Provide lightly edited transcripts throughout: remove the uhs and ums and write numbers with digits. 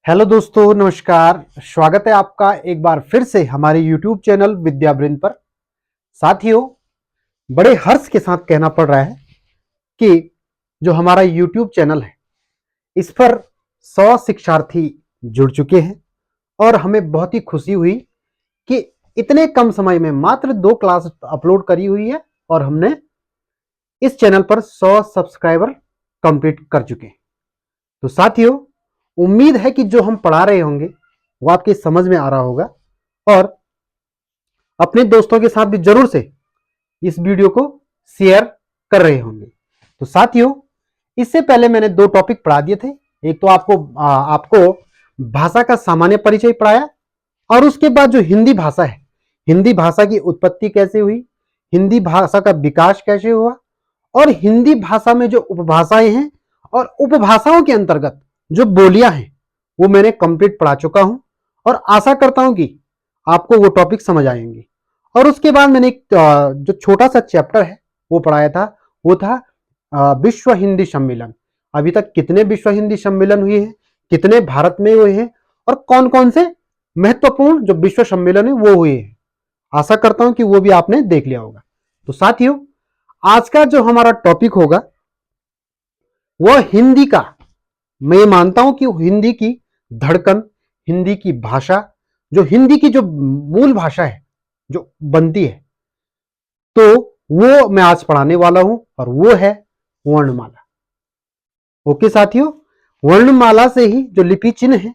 Hello दोस्तों, नमस्कार। स्वागत है आपका एक बार फिर से हमारे YouTube चैनल विद्यावृंद पर। साथियों, बड़े हर्ष के साथ कहना पड़ रहा है कि जो हमारा YouTube चैनल है, इस पर 100 शिक्षार्थी जुड़ चुके हैं और हमें बहुत ही खुशी हुई कि इतने कम समय में मात्र 2 क्लास अपलोड करी हुई है और हमने इस चैनल पर 100 सब्सक्राइबर कंप्लीट कर चुके हैं। तो साथियों, उम्मीद है कि जो हम पढ़ा रहे होंगे वो आपकी समझ में आ रहा होगा और अपने दोस्तों के साथ भी जरूर से इस वीडियो को शेयर कर रहे होंगे। तो साथियों, इससे पहले मैंने 2 टॉपिक पढ़ा दिए थे। एक तो आपको भाषा का सामान्य परिचय पढ़ाया और उसके बाद जो हिंदी भाषा है, हिंदी भाषा की उत्पत्ति कैसे हुई, हिंदी भाषा का विकास कैसे हुआ और हिंदी भाषा में जो उपभाषाएं हैं और उपभाषाओं के अंतर्गत जो बोलियां हैं वो मैंने कंप्लीट पढ़ा चुका हूं और आशा करता हूं कि आपको वो टॉपिक समझ आएंगे। और उसके बाद मैंने एक जो छोटा सा चैप्टर है वो पढ़ाया था, वो था विश्व हिंदी सम्मेलन। अभी तक कितने विश्व हिंदी सम्मेलन हुए हैं, कितने भारत में हुए हैं और कौन कौन से महत्वपूर्ण जो विश्व सम्मेलन है वो हुए हैं। आशा करता हूं कि वो भी आपने देख लिया होगा। तो साथियों, आज का जो हमारा टॉपिक होगा वह हिंदी का, मैं मानता हूं कि हिंदी की धड़कन, हिंदी की भाषा, जो हिंदी की जो मूल भाषा है जो बनती है, तो वो मैं आज पढ़ाने वाला हूं और वो है वर्णमाला। ओके साथियों, वर्णमाला से ही जो लिपि चिन्ह है,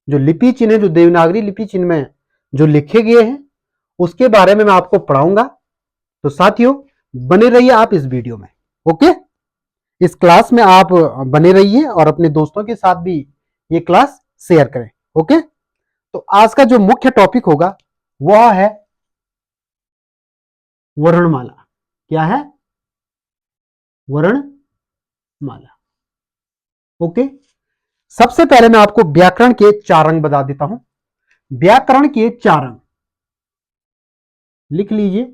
जो लिपि चिन्ह जो देवनागरी लिपि चिन्ह में जो लिखे गए हैं उसके बारे में मैं आपको पढ़ाऊंगा। तो साथियों, बने रहिए आप इस वीडियो में। ओके, इस क्लास में आप बने रहिए और अपने दोस्तों के साथ भी ये क्लास शेयर करें। ओके, तो आज का जो मुख्य टॉपिक होगा वह है वर्णमाला। क्या है? वर्णमाला। ओके, सबसे पहले मैं आपको व्याकरण के 4 अंग बता देता हूं। व्याकरण के 4 अंग लिख लीजिए।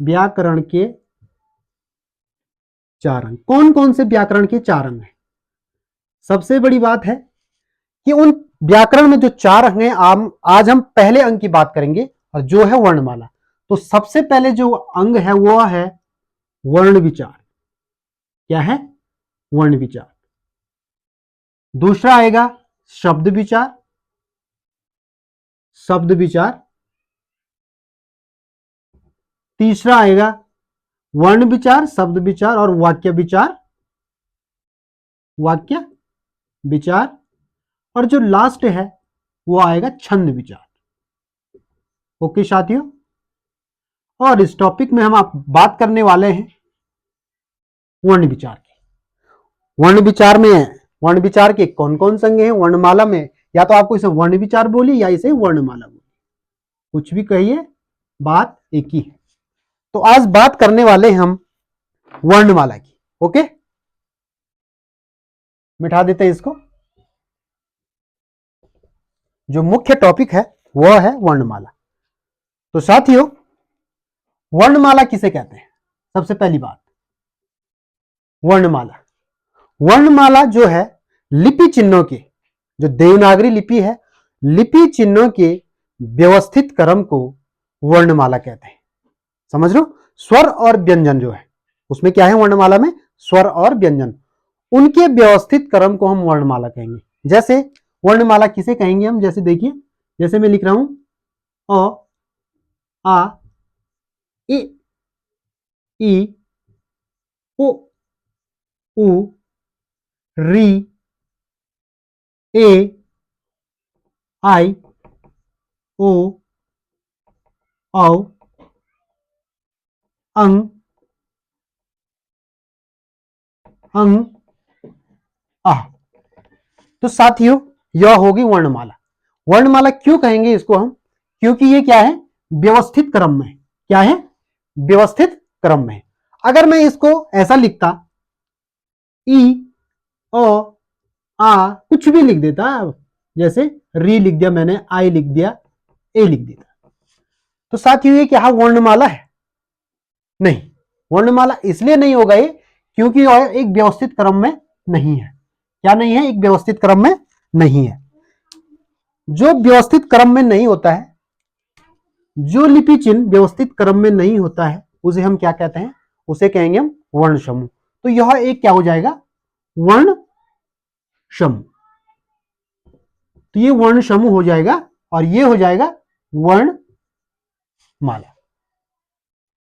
व्याकरण के 4 अंग कौन कौन से व्याकरण के 4 अंग हैं? सबसे बड़ी बात है कि उन व्याकरण में जो 4 अंग हैं, आज हम पहले अंग की बात करेंगे और जो है वर्णमाला। तो सबसे पहले जो अंग है वो है वर्ण विचार। क्या है? वर्ण विचार। दूसरा आएगा शब्द विचार। शब्द विचार। तीसरा आएगा वर्ण विचार, शब्द विचार और वाक्य विचार। वाक्य विचार। और जो लास्ट है वो आएगा छंद विचार। ओके साथियों, और इस टॉपिक में हम आप बात करने वाले हैं वर्ण विचार की। वर्ण विचार के कौन कौन से अंग हैं वर्णमाला में? या तो आपको इसे वर्ण विचार बोलिए या इसे वर्णमाला बोलिए, कुछ भी कहिए, बात एक ही है। तो आज बात करने वाले हैं हम वर्णमाला की। ओके, मिटा देते हैं इसको। जो मुख्य टॉपिक है वह है वर्णमाला। तो साथियों, वर्णमाला किसे कहते हैं? सबसे पहली बात, वर्णमाला। वर्णमाला जो है लिपि चिन्हों के, जो देवनागरी लिपि है, लिपि चिन्हों के व्यवस्थित क्रम को वर्णमाला कहते हैं। समझ लो, स्वर और व्यंजन जो है उसमें क्या है वर्णमाला में? स्वर और व्यंजन, उनके व्यवस्थित क्रम को हम वर्णमाला कहेंगे। जैसे वर्णमाला किसे कहेंगे हम? जैसे देखिए, जैसे मैं लिख रहा हूं अ, आ, इ, ई, उ, ऊ, री, ए, आई, ओ, औ, अंग, अंग, आ। तो साथियों, यह होगी वर्णमाला। वर्णमाला क्यों कहेंगे इसको हम? क्योंकि ये क्या है? व्यवस्थित क्रम में। क्या है? व्यवस्थित क्रम में। अगर मैं इसको ऐसा लिखता, ई, ओ, आ, कुछ भी लिख देता, जैसे री लिख दिया मैंने, आई लिख दिया, ए लिख दिया, तो साथियों ये क्या वर्णमाला है? नहीं, वर्णमाला इसलिए नहीं होगा ये क्योंकि एक व्यवस्थित क्रम में नहीं है। क्या नहीं है, एक व्यवस्थित क्रम में नहीं है। जो व्यवस्थित क्रम में नहीं होता है, जो लिपि चिन्ह व्यवस्थित क्रम में नहीं होता है, उसे हम क्या कहते हैं, उसे कहेंगे हम वर्ण समूह। तो यह एक क्या हो जाएगा, वर्ण समूह। तो ये वर्ण समूह हो जाएगा और ये हो जाएगा वर्ण माला।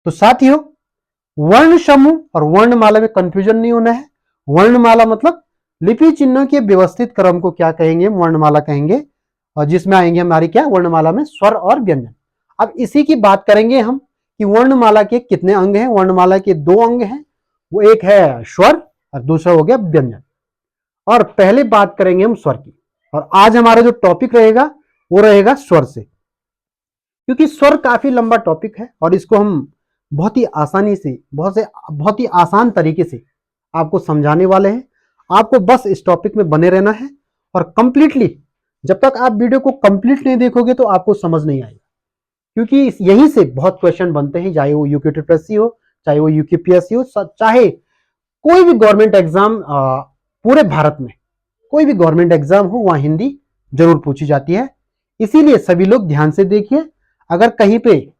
तो साथियों, वर्ण समूह और वर्णमाला में कंफ्यूजन नहीं होना है। वर्णमाला मतलब लिपि चिन्हों के व्यवस्थित क्रम को क्या कहेंगे, वर्णमाला कहेंगे, और जिसमें आएंगे हमारी क्या, वर्णमाला में स्वर और व्यंजन। अब इसी की बात करेंगे हम कि वर्णमाला के कितने अंग हैं। वर्णमाला के 2 अंग हैं, वो एक है स्वर और दूसरा हो गया व्यंजन। और पहले बात करेंगे हम स्वर की, और आज हमारा जो टॉपिक रहेगा वो रहेगा स्वर से, क्योंकि स्वर काफी लंबा टॉपिक है और इसको हम बहुत ही आसानी से, बहुत ही आसान तरीके से आपको समझाने वाले हैं। आपको बस इस टॉपिक में बने रहना है और कंप्लीटली, जब तक आप वीडियो को कंप्लीट नहीं देखोगे तो आपको समझ नहीं आएगा, क्योंकि यहीं से बहुत क्वेश्चन बनते हैं, चाहे वो यूकेटीपीएससी हो, चाहे वो यूकेपीएससी हो, चाहे कोई भी गवर्नमेंट एग्जाम, पूरे भारत में कोई भी गवर्नमेंट एग्जाम हो, वहां हिंदी जरूर पूछी जाती है। इसीलिए सभी लोग ध्यान से देखिए। अगर कहीं पे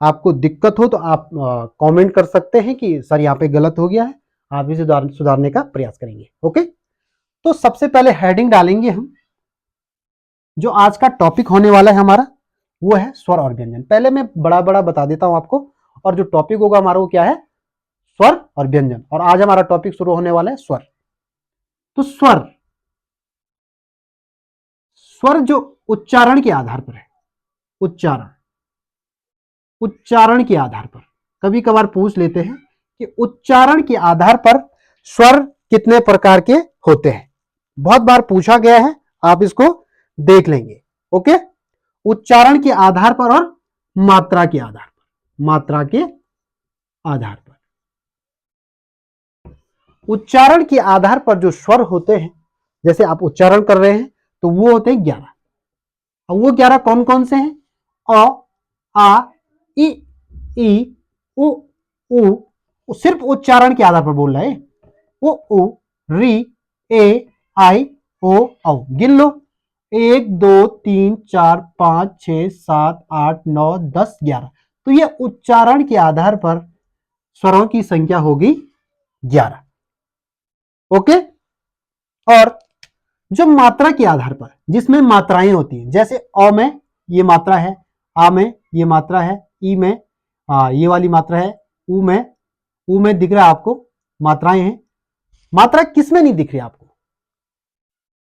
आपको दिक्कत हो तो आप कमेंट कर सकते हैं कि सर यहाँ पे गलत हो गया है, आप इसे सुधारने का प्रयास करेंगे। ओके, तो सबसे पहले हेडिंग डालेंगे हम। जो आज का टॉपिक होने वाला है हमारा, वो है स्वर और व्यंजन। पहले मैं बड़ा बड़ा बता देता हूं आपको, और जो टॉपिक होगा हमारा वो क्या है, स्वर और व्यंजन। और आज हमारा टॉपिक शुरू होने वाला है स्वर। तो स्वर, स्वर जो उच्चारण के आधार पर है, उच्चारण के आधार पर कभी कभार पूछ लेते हैं कि उच्चारण के आधार पर स्वर कितने प्रकार के होते हैं। बहुत बार पूछा गया है, आप इसको देख लेंगे। ओके, उच्चारण के आधार पर और मात्रा के आधार पर, मात्रा के आधार पर, उच्चारण के आधार पर जो स्वर होते हैं, जैसे आप उच्चारण कर रहे हैं तो वो होते हैं 11। और वो 11 कौन कौन से हैं, अ, आ, इ, ई, उ, सिर्फ उच्चारण के आधार पर बोल रहा है, उ, री, ए, आई, ओ, औ। गिन लो, 1 2 3 4 5 6 7 8 9 10 11। तो ये उच्चारण के आधार पर स्वरों की संख्या होगी 11। ओके, और जो मात्रा के आधार पर, जिसमें मात्राएं होती हैं, जैसे अ में ये मात्रा है, आ में ये मात्रा है, ई में ये वाली मात्रा है, उ में दिख रहा है आपको मात्राएं हैं। मात्रा किस में नहीं दिख रही आपको,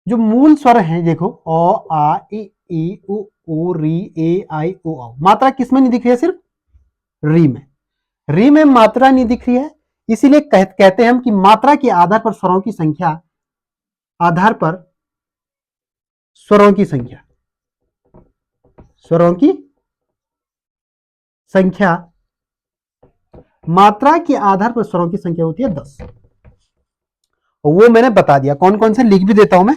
जो मूल स्वर हैं, देखो अ, आ, ई, उ, री, ए, आई, ओ, औ। मात्रा किस में नहीं दिख रही है, सिर्फ री में। री में मात्रा नहीं दिख रही है, इसीलिए कहते हैं हम कि मात्रा के आधार पर स्वरों की संख्या, आधार पर स्वरों की संख्या, स्वरों की संख्या, मात्रा के आधार पर स्वरों की संख्या होती है 10। और वो मैंने बता दिया कौन कौन से, लिख भी देता हूं मैं।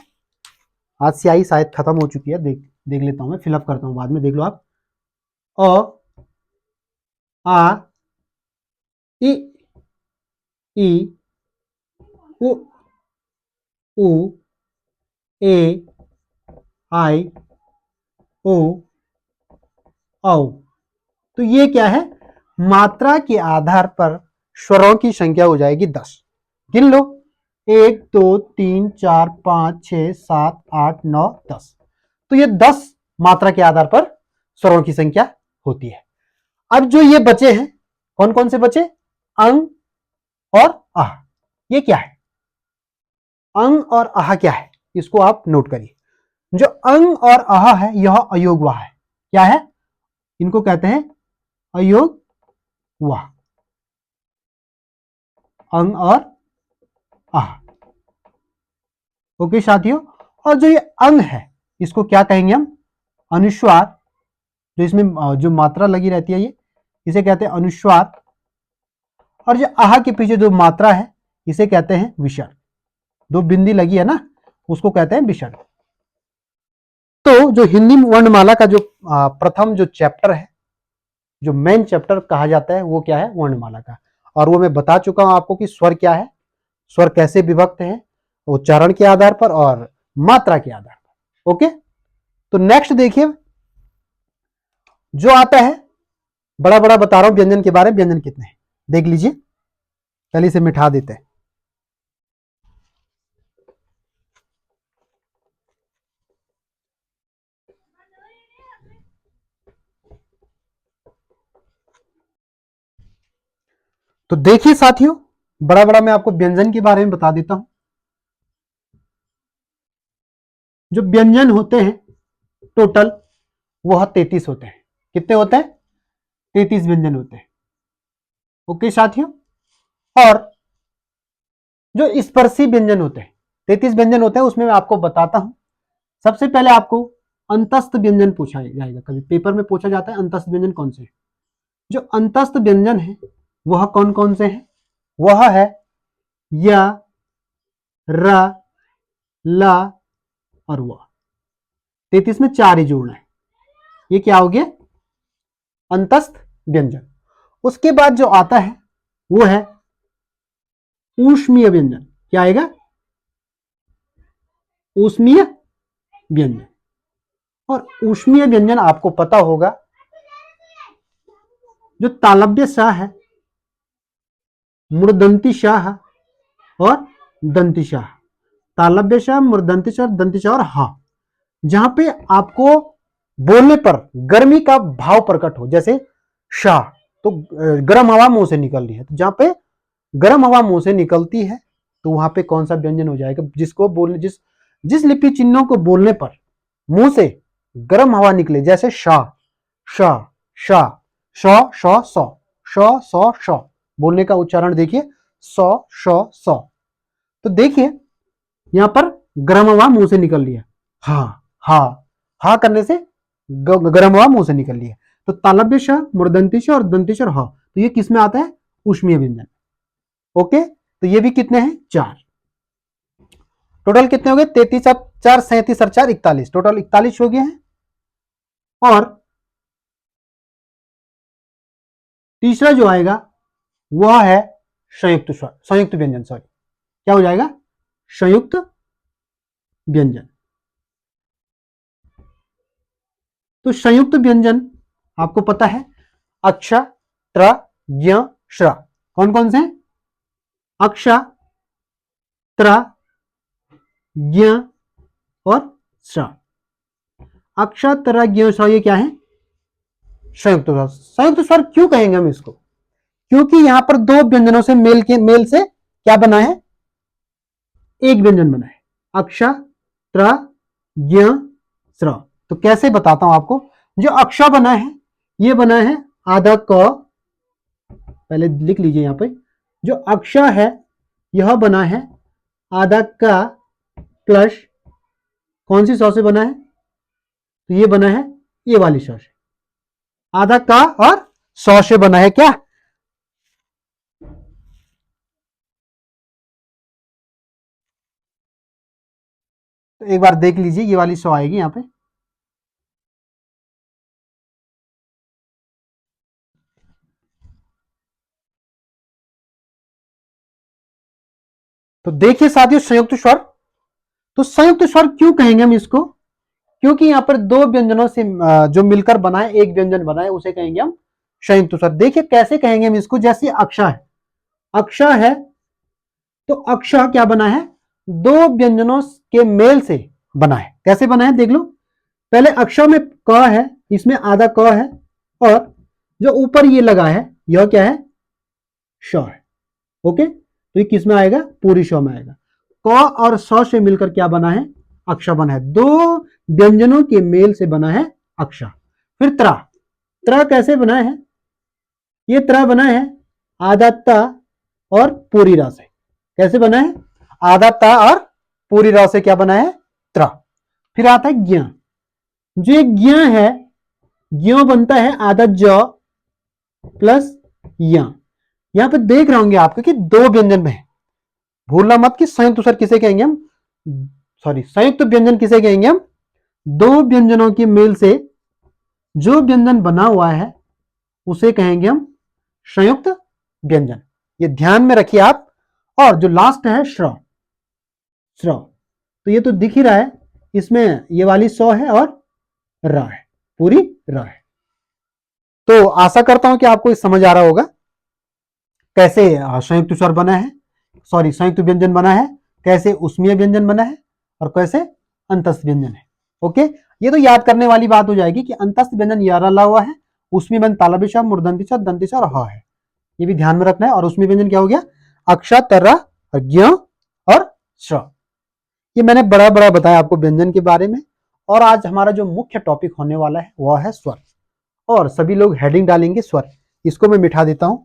आज स्याही शायद खत्म हो चुकी है, देख लेता हूं मैं, फिलअप करता हूं बाद में, देख लो आप। अ, आ, इ, ई, उ, ए, आई, ओ, औ। तो ये क्या है, मात्रा के आधार पर स्वरों की संख्या हो जाएगी 10। गिन लो, 1 2 3 4 5 6 7 8 9 10। तो ये 10 मात्रा के आधार पर स्वरों की संख्या होती है। अब जो ये बचे हैं, कौन कौन से बचे, अंग और आह। ये क्या है, अंग और आह क्या है, इसको आप नोट करिए। जो अंग और आह है, यह अयोगवाह है। क्या है, इनको कहते हैं अयोगवाह, अंग और आह। ओके साथियों, और जो ये अंग है, इसको क्या कहेंगे हम, अनुस्वार। जो इसमें जो मात्रा लगी रहती है, ये इसे कहते हैं अनुस्वार। और जो आह के पीछे जो मात्रा है, इसे कहते हैं विसर्ग। दो बिंदी लगी है ना, उसको कहते हैं विसर्ग। तो जो हिंदी वर्णमाला का जो प्रथम जो चैप्टर है, जो मेन चैप्टर कहा जाता है, वो क्या है, वर्णमाला का। और वो मैं बता चुका हूं आपको कि स्वर क्या है, स्वर कैसे विभक्त है, उच्चारण के आधार पर और मात्रा के आधार पर। ओके, तो नेक्स्ट देखिए जो आता है, बड़ा बड़ा बता रहा हूं व्यंजन के बारे में, व्यंजन कितने हैं देख लीजिए, पहले इसे मिटा देते हैं। तो देखिए साथियों, बड़ा बड़ा मैं आपको व्यंजन के बारे में बता देता हूं। जो व्यंजन होते हैं टोटल वह 33 होते हैं। कितने होते हैं? 33 व्यंजन होते हैं। ओके साथियों, और जो स्पर्शी व्यंजन होते हैं 33 व्यंजन होते हैं, उसमें मैं आपको बताता हूं। सबसे पहले आपको अंतस्थ व्यंजन पूछा जाएगा, कभी पेपर में पूछा जाता है अंतस्थ व्यंजन कौन से हैं। जो अंतस्थ व्यंजन है वह कौन कौन से हैं? वह है या, र, ला और व। 33 में 4 ही जोड़ना है। ये क्या हो गया? अंतस्थ व्यंजन। उसके बाद जो आता है वो है ऊष्मीय व्यंजन। क्या आएगा? ऊष्मीय व्यंजन। और ऊष्मीय व्यंजन आपको पता होगा, जो तालव्य शाह है, मूर्धन्ति शाह और दंती शाह। तालव्य शाह, मूर्धन्ति शाह, दंती शाह और हा, जहां पे आपको बोलने पर गर्मी का भाव प्रकट हो। जैसे शाह तो गर्म हवा मुंह से निकल रही है, तो जहां पे गर्म हवा मुंह से निकलती है तो वहां पे कौन सा व्यंजन हो जाएगा? जिसको बोलने, जिस लिपि चिन्हों को बोलने पर मुंह से गर्म हवा निकले, जैसे शाह, शाह, शाह, शौ, शौ, सौ, शौ, सौ, शौ। बोलने का उच्चारण देखिए, सौ, शौ, सौ। तो देखिए यहां पर गर्म हवा मुंह से निकल रही है, हा, हा, हा करने से गर्म हवा मुंह से निकल रही है। तो तालव्य श, मूर्धन्ति श और दंती श और हा, तो ये किस में आता है? ऊष्मीय व्यंजन। ओके, तो ये भी कितने हैं? 4। टोटल कितने हो गए? 33 अब 4 37 और 4 41, टोटल 41 हो गए हैं। और तीसरा जो आएगा वह है संयुक्त स्वर, संयुक्त व्यंजन। सॉरी, क्या हो जाएगा? संयुक्त व्यंजन। तो संयुक्त व्यंजन आपको पता है, अक्ष, त्र, ज्ञ, श्र। कौन कौन से? अक्ष, त्र, ज्ञ और श्र। अक्ष, त्र, ज्ञ, श्र ये क्या है? संयुक्त स्वर। संयुक्त स्वर क्यों कहेंगे हम इसको? क्योंकि यहां पर दो व्यंजनों से मेल से क्या बना है? एक व्यंजन बना है, अक्ष, त्र, ज्ञ, श्र। तो कैसे बताता हूं आपको। जो अक्ष बना है ये बना है आधा क, पहले लिख लीजिए यहां पे। जो अक्ष है यह बना है आधा का प्लस कौन सी सौ से बना है? तो ये बना है ये वाली सौ से, आधा का और 100 से बना है। क्या? तो एक बार देख लीजिए, ये वाली 100 आएगी यहां पे। तो देखिए साथियों, संयुक्त स्वर। तो संयुक्त स्वर क्यों कहेंगे हम इसको? क्योंकि यहां पर दो व्यंजनों से जो मिलकर बनाए एक व्यंजन बनाए, उसे कहेंगे हम संयुक्त स्वर। देखिए कैसे कहेंगे हम इसको। जैसे अक्षा है, अक्षा है तो अक्षा क्या बना है? दो व्यंजनों के मेल से बना है। कैसे बना है देख लो। पहले अक्षा में क है, इसमें आधा क है, और जो ऊपर ये लगा है यह क्या है? श है। ओके, तो ये किस में आएगा? पूरी श में आएगा। क और स से मिलकर क्या बना है? अक्षा बना है। दो व्यंजनों के मेल से बना है अक्षा। फिर त्रा, त्रा कैसे बना है? ये त्रा बना है आधा ता और पूरी रा से। कैसे बना है? आधा ता और पूरी रा से क्या बना है? त्रा। फिर आता है ज्ञ। जो ज्ञ है, ज्ञ बनता है आधा ज प्लस य। यहां पे देख रहे होंगे आपको कि दो व्यंजन में है। भूलना मत कि संयुक्त स्वर किसे कहेंगे हम, सॉरी संयुक्त व्यंजन किसे कहेंगे हम? दो व्यंजनों के मेल से जो व्यंजन बना हुआ है उसे कहेंगे हम संयुक्त व्यंजन। ये ध्यान में रखिए आप। और जो लास्ट है श्र, स्र। तो ये तो दिख ही रहा है, इसमें ये वाली सौ है और र है, पूरी र है। तो आशा करता हूं कि आपको इस समझ आ रहा होगा कैसे संयुक्त स्वर बना है, सॉरी संयुक्त व्यंजन बना है, कैसे उसमीय व्यंजन बना है और कैसे अंतस्थ व्यंजन है। ओके, ये तो याद करने वाली बात हो जाएगी कि अंतस्थ व्यंजन यारा ला हुआ है, उसमीय व्यंजन तालव्य मूर्धन्य छ दंती छ और ह है, ये भी ध्यान में रखना है। और उसमीय व्यंजन क्या हो गया, अक्षा तर्रा ज्ञ और श्र। ये मैंने बड़ा बड़ा बताया आपको व्यंजन के बारे में। और आज हमारा जो मुख्य टॉपिक होने वाला है वह है स्वर, और सभी लोग हेडिंग डालेंगे स्वर। इसको मैं मिटा देता हूं।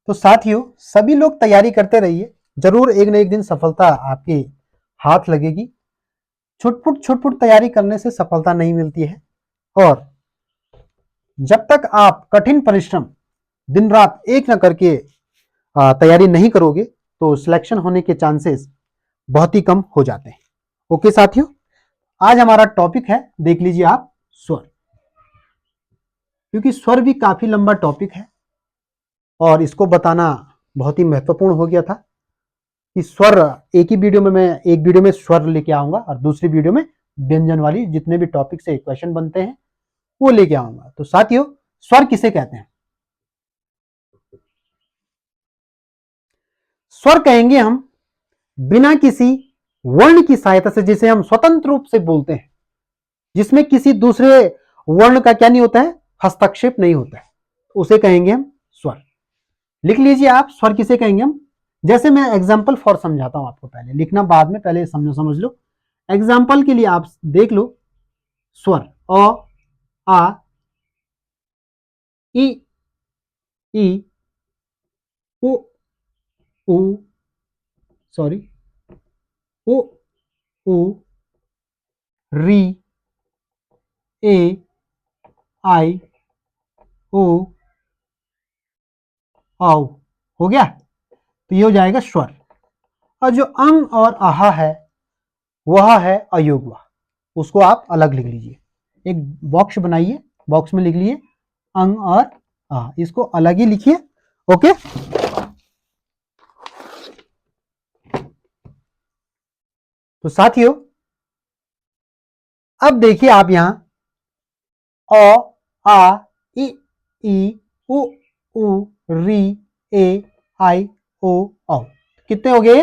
तो साथियों सभी लोग तैयारी करते रहिए, जरूर एक न एक दिन सफलता आपके हाथ लगेगी। छुटपुट तैयारी करने से सफलता नहीं मिलती है, और जब तक आप कठिन परिश्रम दिन रात एक न करके तैयारी नहीं करोगे तो सिलेक्शन होने के चांसेस बहुत ही कम हो जाते हैं। ओके साथियों, आज हमारा टॉपिक है, देख लीजिए आप, स्वर। क्योंकि स्वर भी काफी लंबा टॉपिक है और इसको बताना बहुत ही महत्वपूर्ण हो गया था कि स्वर, एक ही वीडियो में मैं एक वीडियो में स्वर लेके आऊंगा और दूसरी वीडियो में व्यंजन वाली जितने भी टॉपिक से क्वेश्चन बनते हैं वो लेके आऊंगा। तो साथियों स्वर किसे कहते हैं? स्वर कहेंगे हम बिना किसी वर्ण की सहायता से, जिसे हम स्वतंत्र रूप से बोलते हैं, जिसमें किसी दूसरे वर्ण का क्या नहीं होता है, हस्तक्षेप नहीं होता है, उसे कहेंगे हम स्वर। लिख लीजिए आप, स्वर किसे कहेंगे हम। जैसे मैं एग्जाम्पल फॉर समझाता हूं आपको, पहले लिखना बाद में, पहले समझ लो। एग्जाम्पल के लिए आप देख लो, स्वर अ, आ, ई, ई, उ, उ, सॉरी, उ, उ, री, ए, आई, ओ, औ। हो गया, तो ये हो जाएगा स्वर। और जो अंग और आहा है वह है अयोगवा, उसको आप अलग लिख लीजिए। एक बॉक्स बनाइए, बॉक्स में लिख लीजिए अंग और आहा, इसको अलग ही लिखिए। ओके, तो साथियों अब देखिए आप यहां अ, आ, इ, उ, उ, री, ए, आई, ओ, औ। कितने हो गए?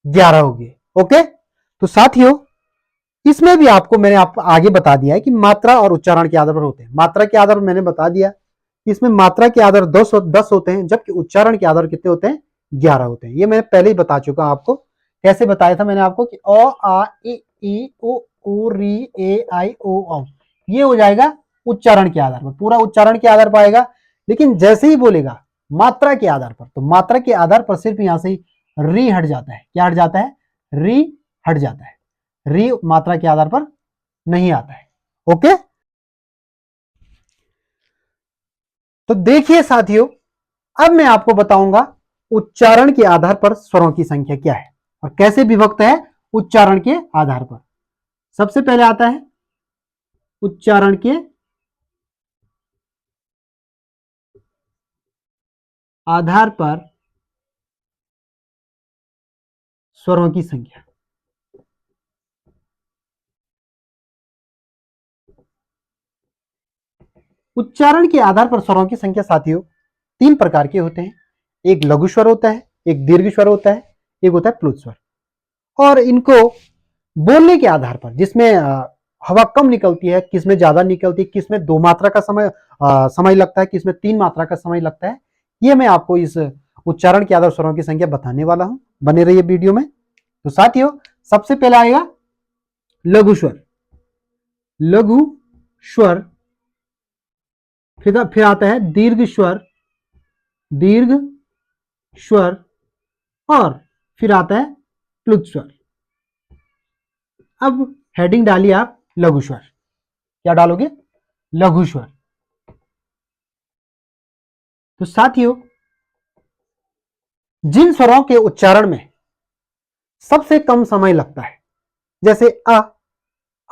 11 हो गए। ओके, तो साथियों इसमें भी आपको मैंने आपको आगे बता दिया है कि मात्रा और उच्चारण के आधार पर होते हैं। मात्रा के आधार पर मैंने बता दिया कि इसमें मात्रा के आधार 10 होते हैं, जबकि उच्चारण के आधार कितने होते हैं? 11 होते हैं। ये मैंने पहले ही बता चुका हूं आपको। कैसे बताया था मैंने आपको कि अ, आ, इ, उ, री, ए, आई, ओ, औ। ये हो जाएगा उच्चारण के आधार पर, पूरा उच्चारण के आधार पर आएगा। लेकिन जैसे ही बोलेगा मात्रा के आधार पर, तो मात्रा के आधार पर सिर्फ यहां से री हट जाता है। क्या हट जाता है? री हट जाता है। री मात्रा के आधार पर नहीं आता है। ओके, तो देखिए साथियों अब मैं आपको बताऊंगा उच्चारण के आधार पर स्वरों की संख्या क्या है और कैसे विभक्त है उच्चारण के आधार पर। सबसे पहले आता है उच्चारण के आधार पर स्वरों की संख्या। उच्चारण के आधार पर स्वरों की संख्या साथियों 3 प्रकार के होते हैं। एक लघु स्वर होता है, एक दीर्घ स्वर होता है, एक होता है प्लुत स्वर। और इनको बोलने के आधार पर, जिसमें हवा कम निकलती है, किसमें ज्यादा निकलती है, किसमें 2 मात्रा का समय लगता है, किसमें 3 मात्रा का समय लगता है, ये मैं आपको इस उच्चारण के आधार स्वरों की संख्या बताने वाला हूं। बने रहिए वीडियो में। तो साथियों सबसे पहले आएगा लघु स्वर। लघु स्वर, फिर आता है दीर्घ स्वर, दीर्घ स्वर, और फिर आता है प्लुत स्वर। अब हेडिंग डालिए आप लघु स्वर। क्या डालोगे? लघु स्वर। तो साथियों जिन स्वरों के उच्चारण में सबसे कम समय लगता है, जैसे अ,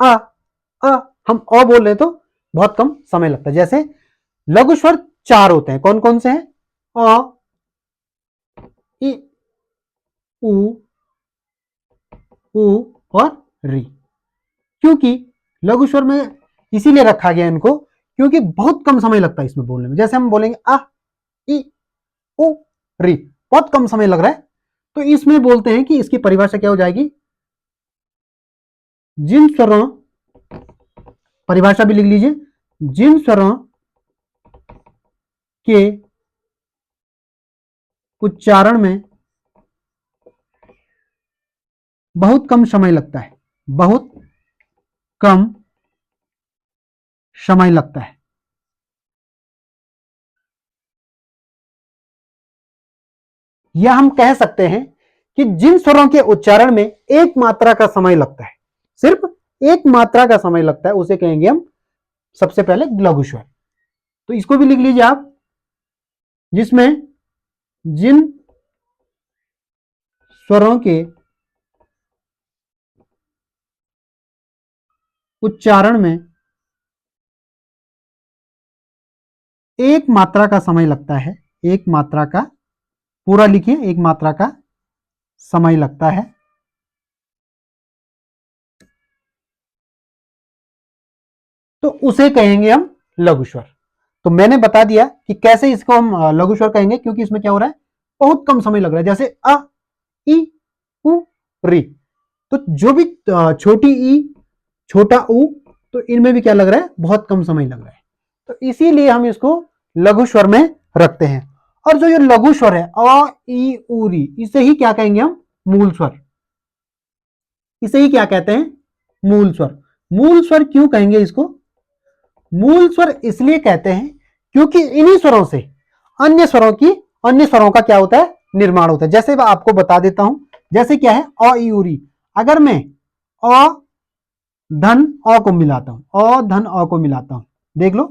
आ आ, हम अ बोल रहे तो बहुत कम समय लगता है। जैसे लघु स्वर 4 होते हैं, कौन कौन से हैं? अ, इ, उ, उ और री। क्योंकि लघु स्वर में इसीलिए रखा गया इनको क्योंकि बहुत कम समय लगता है इसमें बोलने में। जैसे हम बोलेंगे आ, इ, उ, री, बहुत कम समय लग रहा है, तो इसमें बोलते हैं कि इसकी परिभाषा क्या हो जाएगी? जिन स्वरों, परिभाषा भी लिख लीजिए, जिन स्वरों के उच्चारण में बहुत कम समय लगता है, बहुत कम समय लगता है, या हम कह सकते हैं कि जिन स्वरों के उच्चारण में एक मात्रा का समय लगता है, सिर्फ एक मात्रा का समय लगता है, उसे कहेंगे हम सबसे पहले लघु स्वर। तो इसको भी लिख लीजिए आप, जिसमें जिन स्वरों के उच्चारण में एक मात्रा का समय लगता है, एक मात्रा का, पूरा लिखिए, एक मात्रा का समय लगता है, तो उसे कहेंगे हम लघु स्वर। तो मैंने बता दिया कि कैसे इसको हम लघु स्वर कहेंगे, क्योंकि इसमें क्या हो रहा है, बहुत कम समय लग रहा है। जैसे अ, इ, उ, री, तो जो भी छोटी ई, छोटा उ, तो इनमें भी क्या लग रहा है, बहुत कम समय लग रहा है, तो इसीलिए हम इसको लघु स्वर में रखते हैं। और जो ये लघु स्वर है अ, इ, उ, री, इसे ही क्या कहेंगे हम, मूल स्वर। इसे ही क्या कहते हैं, मूल स्वर। मूल स्वर क्यों कहेंगे इसको? मूल स्वर इसलिए कहते हैं क्योंकि इन्हीं स्वरों से अन्य स्वरों की, अन्य स्वरों का क्या होता है, निर्माण होता है। जैसे मैं आपको बता देता हूं, जैसे क्या है अ, इ, उ, री, अगर मैं अ धन अ को मिलाता हूं, अ धन अ को मिलाता हूं, देख लो,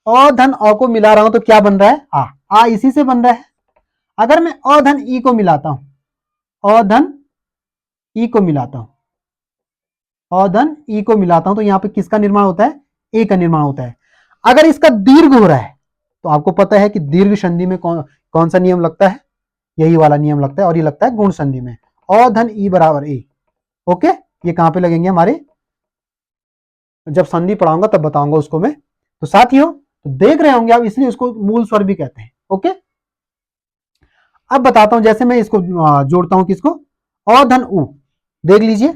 अ धन अ को मिला रहा हूं तो क्या बन रहा है, आ इसी से बन रहा है। अगर मैं अ धन ई को मिलाता हूं, अ धन ई को मिलाता हूं, अ धन ई को मिलाता हूं, तो यहां पे किसका निर्माण होता है, ए का निर्माण होता है। अगर इसका दीर्घ हो रहा है तो आपको पता है कि दीर्घ संधि में कौन कौन सा नियम लगता है, यही वाला नियम लगता है, और ये लगता है गुण संधि में, अ धन ई बराबर ए। ओके, ये कहां पे लगेंगे हमारे, जब संधि पढ़ाऊंगा तब बताऊंगा उसको मैं। तो साथियों, तो देख रहे होंगे आप, इसलिए उसको मूल स्वर भी कहते हैं। ओके, अब बताता हूं, जैसे मैं इसको जोड़ता हूं, किसको, अ धन उ, देख लीजिए,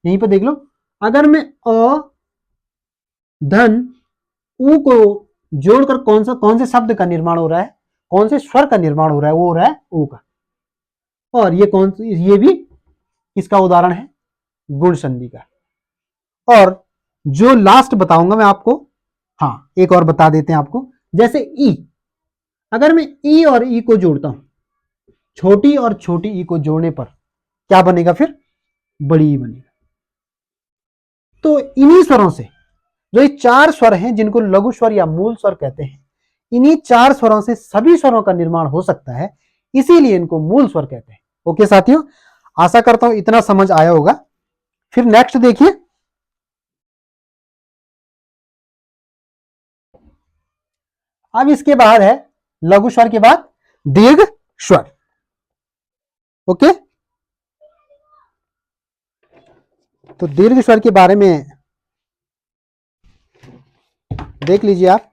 यहीं पे देख लो, अगर मैं अ धन उ को जोड़कर कौन से शब्द का निर्माण हो रहा है, कौन से स्वर का निर्माण हो रहा है, वो हो रहा है उ का। और ये भी इसका उदाहरण है गुण संधि का। और जो लास्ट बताऊंगा मैं आपको, हाँ एक और बता देते हैं आपको, जैसे ई, अगर मैं ई और ई को जोड़ता हूं, छोटी और छोटी ई को जोड़ने पर क्या बनेगा, फिर बड़ी ई बनेगा। तो इन्हीं स्वरों से, जो ये 4 स्वर हैं जिनको लघु स्वर या मूल स्वर कहते हैं, इन्हीं 4 स्वरों से सभी स्वरों का निर्माण हो सकता है, इसीलिए इनको मूल स्वर कहते हैं। ओके साथियों, आशा करता हूं इतना समझ आया होगा। फिर नेक्स्ट देखिए, अब इसके बाद है लघु स्वर के बाद दीर्घ स्वर। ओके, तो दीर्घ स्वर के बारे में देख लीजिए आप।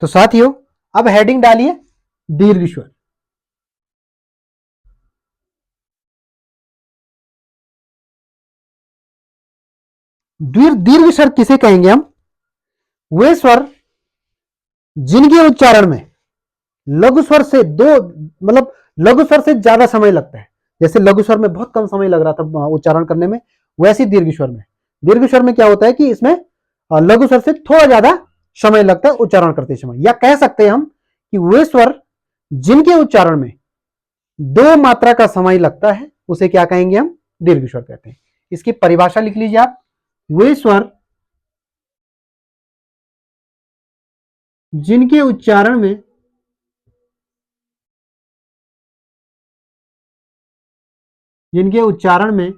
तो साथियों, अब हेडिंग डालिए दीर्घ स्वर। दीर्घ स्वर किसे कहेंगे हम, वे स्वर जिनके उच्चारण में लघु स्वर से मतलब लघु स्वर से ज्यादा समय लगता है। जैसे लघु स्वर में बहुत कम समय लग रहा था उच्चारण करने में, वैसे दीर्घ स्वर में, दीर्घ स्वर में क्या होता है कि इसमें लघु स्वर से थोड़ा ज्यादा समय लगता है उच्चारण करते समय। या कह सकते हैं हम कि वे स्वर जिनके उच्चारण में 2 मात्रा का समय लगता है, उसे क्या कहेंगे हम, दीर्घ स्वर कहते हैं। इसकी परिभाषा लिख लीजिए आप, वे स्वर जिनके उच्चारण में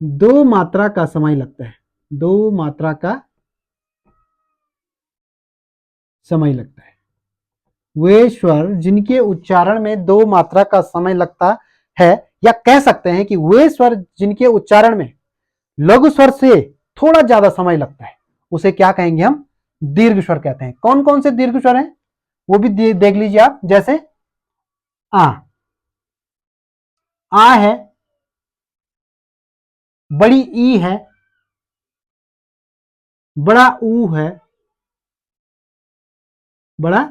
दो मात्रा का समय लगता है, दो मात्रा का समय लगता है। वे स्वर जिनके उच्चारण में दो मात्रा का समय लगता है, या कह सकते हैं कि वे स्वर जिनके उच्चारण में लघु स्वर से थोड़ा ज्यादा समय लगता है, उसे क्या कहेंगे हम, दीर्घ स्वर कहते हैं। कौन कौन से दीर्घ स्वर हैं वो भी देख लीजिए आप, जैसे आ है, बड़ी ई है, बड़ा ऊ है, बड़ा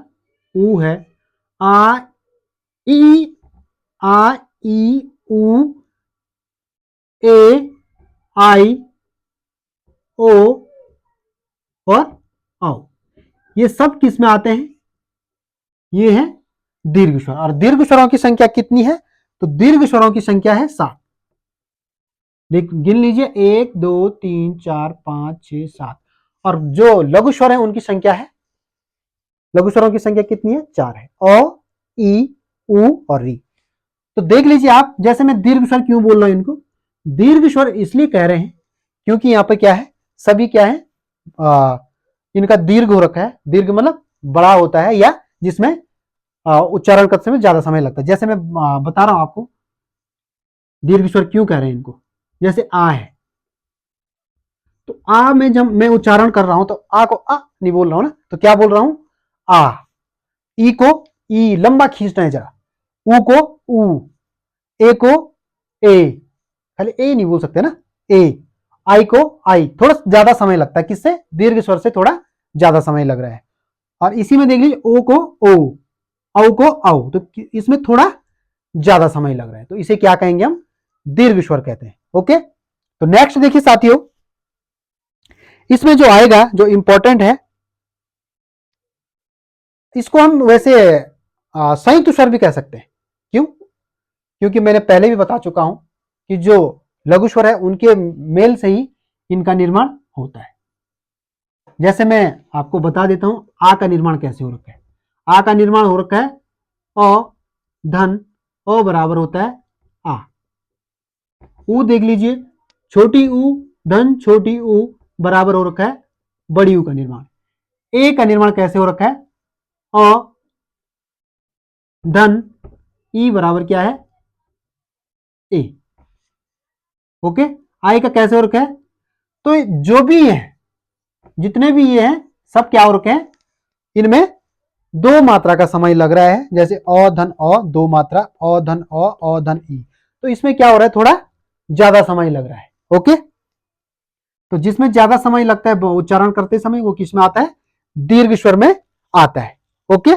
ऊ है, आ ई, आ ई ऊ, ए आई ओ और औ, ये सब किस में आते हैं, ये है दीर्घ स्वर। और दीर्घ स्वरों की संख्या कितनी है, तो दीर्घ स्वरों की संख्या है 7। गिन लीजिए, 1 2 3 4 5 6 7। और जो लघु स्वर है उनकी संख्या है, लघु स्वरों की संख्या कितनी है, 4 है, ओ ई ऊ और री। तो देख लीजिए आप, जैसे मैं दीर्घ स्वर क्यों बोल रहा हूं इनको, दीर्घ स्वर इसलिए कह रहे हैं क्योंकि यहां पे क्या है, सभी क्या है, इनका दीर्घ हो रखा है। दीर्घ मतलब बड़ा होता है, या जिसमें उच्चारण करते समय ज्यादा समय लगता है। जैसे मैं बता रहा हूं आपको दीर्घ स्वर क्यों कह रहे हैं इनको। जैसे आ है, तो आ में जब मैं उच्चारण कर रहा हूं तो आ को आ नहीं बोल रहा हूं ना, तो क्या बोल रहा हूं, आ। ई को ई लंबा खींचना है जरा, ऊ को ऊ, ए को ए, खाली ए नहीं बोल सकते ना, ए। आई को आई, थोड़ा ज्यादा समय लगता है, किससे, दीर्घ स्वर से थोड़ा ज्यादा समय लग रहा है। और इसी में देख लीजिए, ओ को ओ, औ को औ, तो इसमें थोड़ा ज्यादा समय लग रहा है, तो इसे क्या कहेंगे हम, दीर्घ स्वर कहते हैं। ओके, तो नेक्स्ट देखिए साथियों, इसमें जो आएगा, जो इंपॉर्टेंट है, इसको हम वैसे संयुक्त स्वर भी कह सकते हैं। क्यों, क्योंकि मैंने पहले भी बता चुका हूं कि जो लघु स्वर है उनके मेल से ही इनका निर्माण होता है। जैसे मैं आपको बता देता हूं आ का निर्माण कैसे हो रखा है। आ का निर्माण हो रखा है, अ धन अ बराबर होता है आ। ऊ देख लीजिए, छोटी ऊ धन छोटी ऊ बराबर हो रखा है बड़ी ऊ का निर्माण। ए का निर्माण कैसे हो रखा है, अ धन ई बराबर क्या है, ए। ओके, आई का कैसे हो रखा है, तो जो भी है, जितने भी ये हैं, सब क्या हो रखे हैं, इनमें दो मात्रा का समय लग रहा है। जैसे अ धन अ, दो मात्रा, अ धन अ धन ई, तो इसमें क्या हो रहा है, थोड़ा ज्यादा समय लग रहा है। ओके, तो जिसमें ज्यादा समय लगता है उच्चारण करते समय, वो किस में आता है, दीर्घ स्वर में आता है। ओके,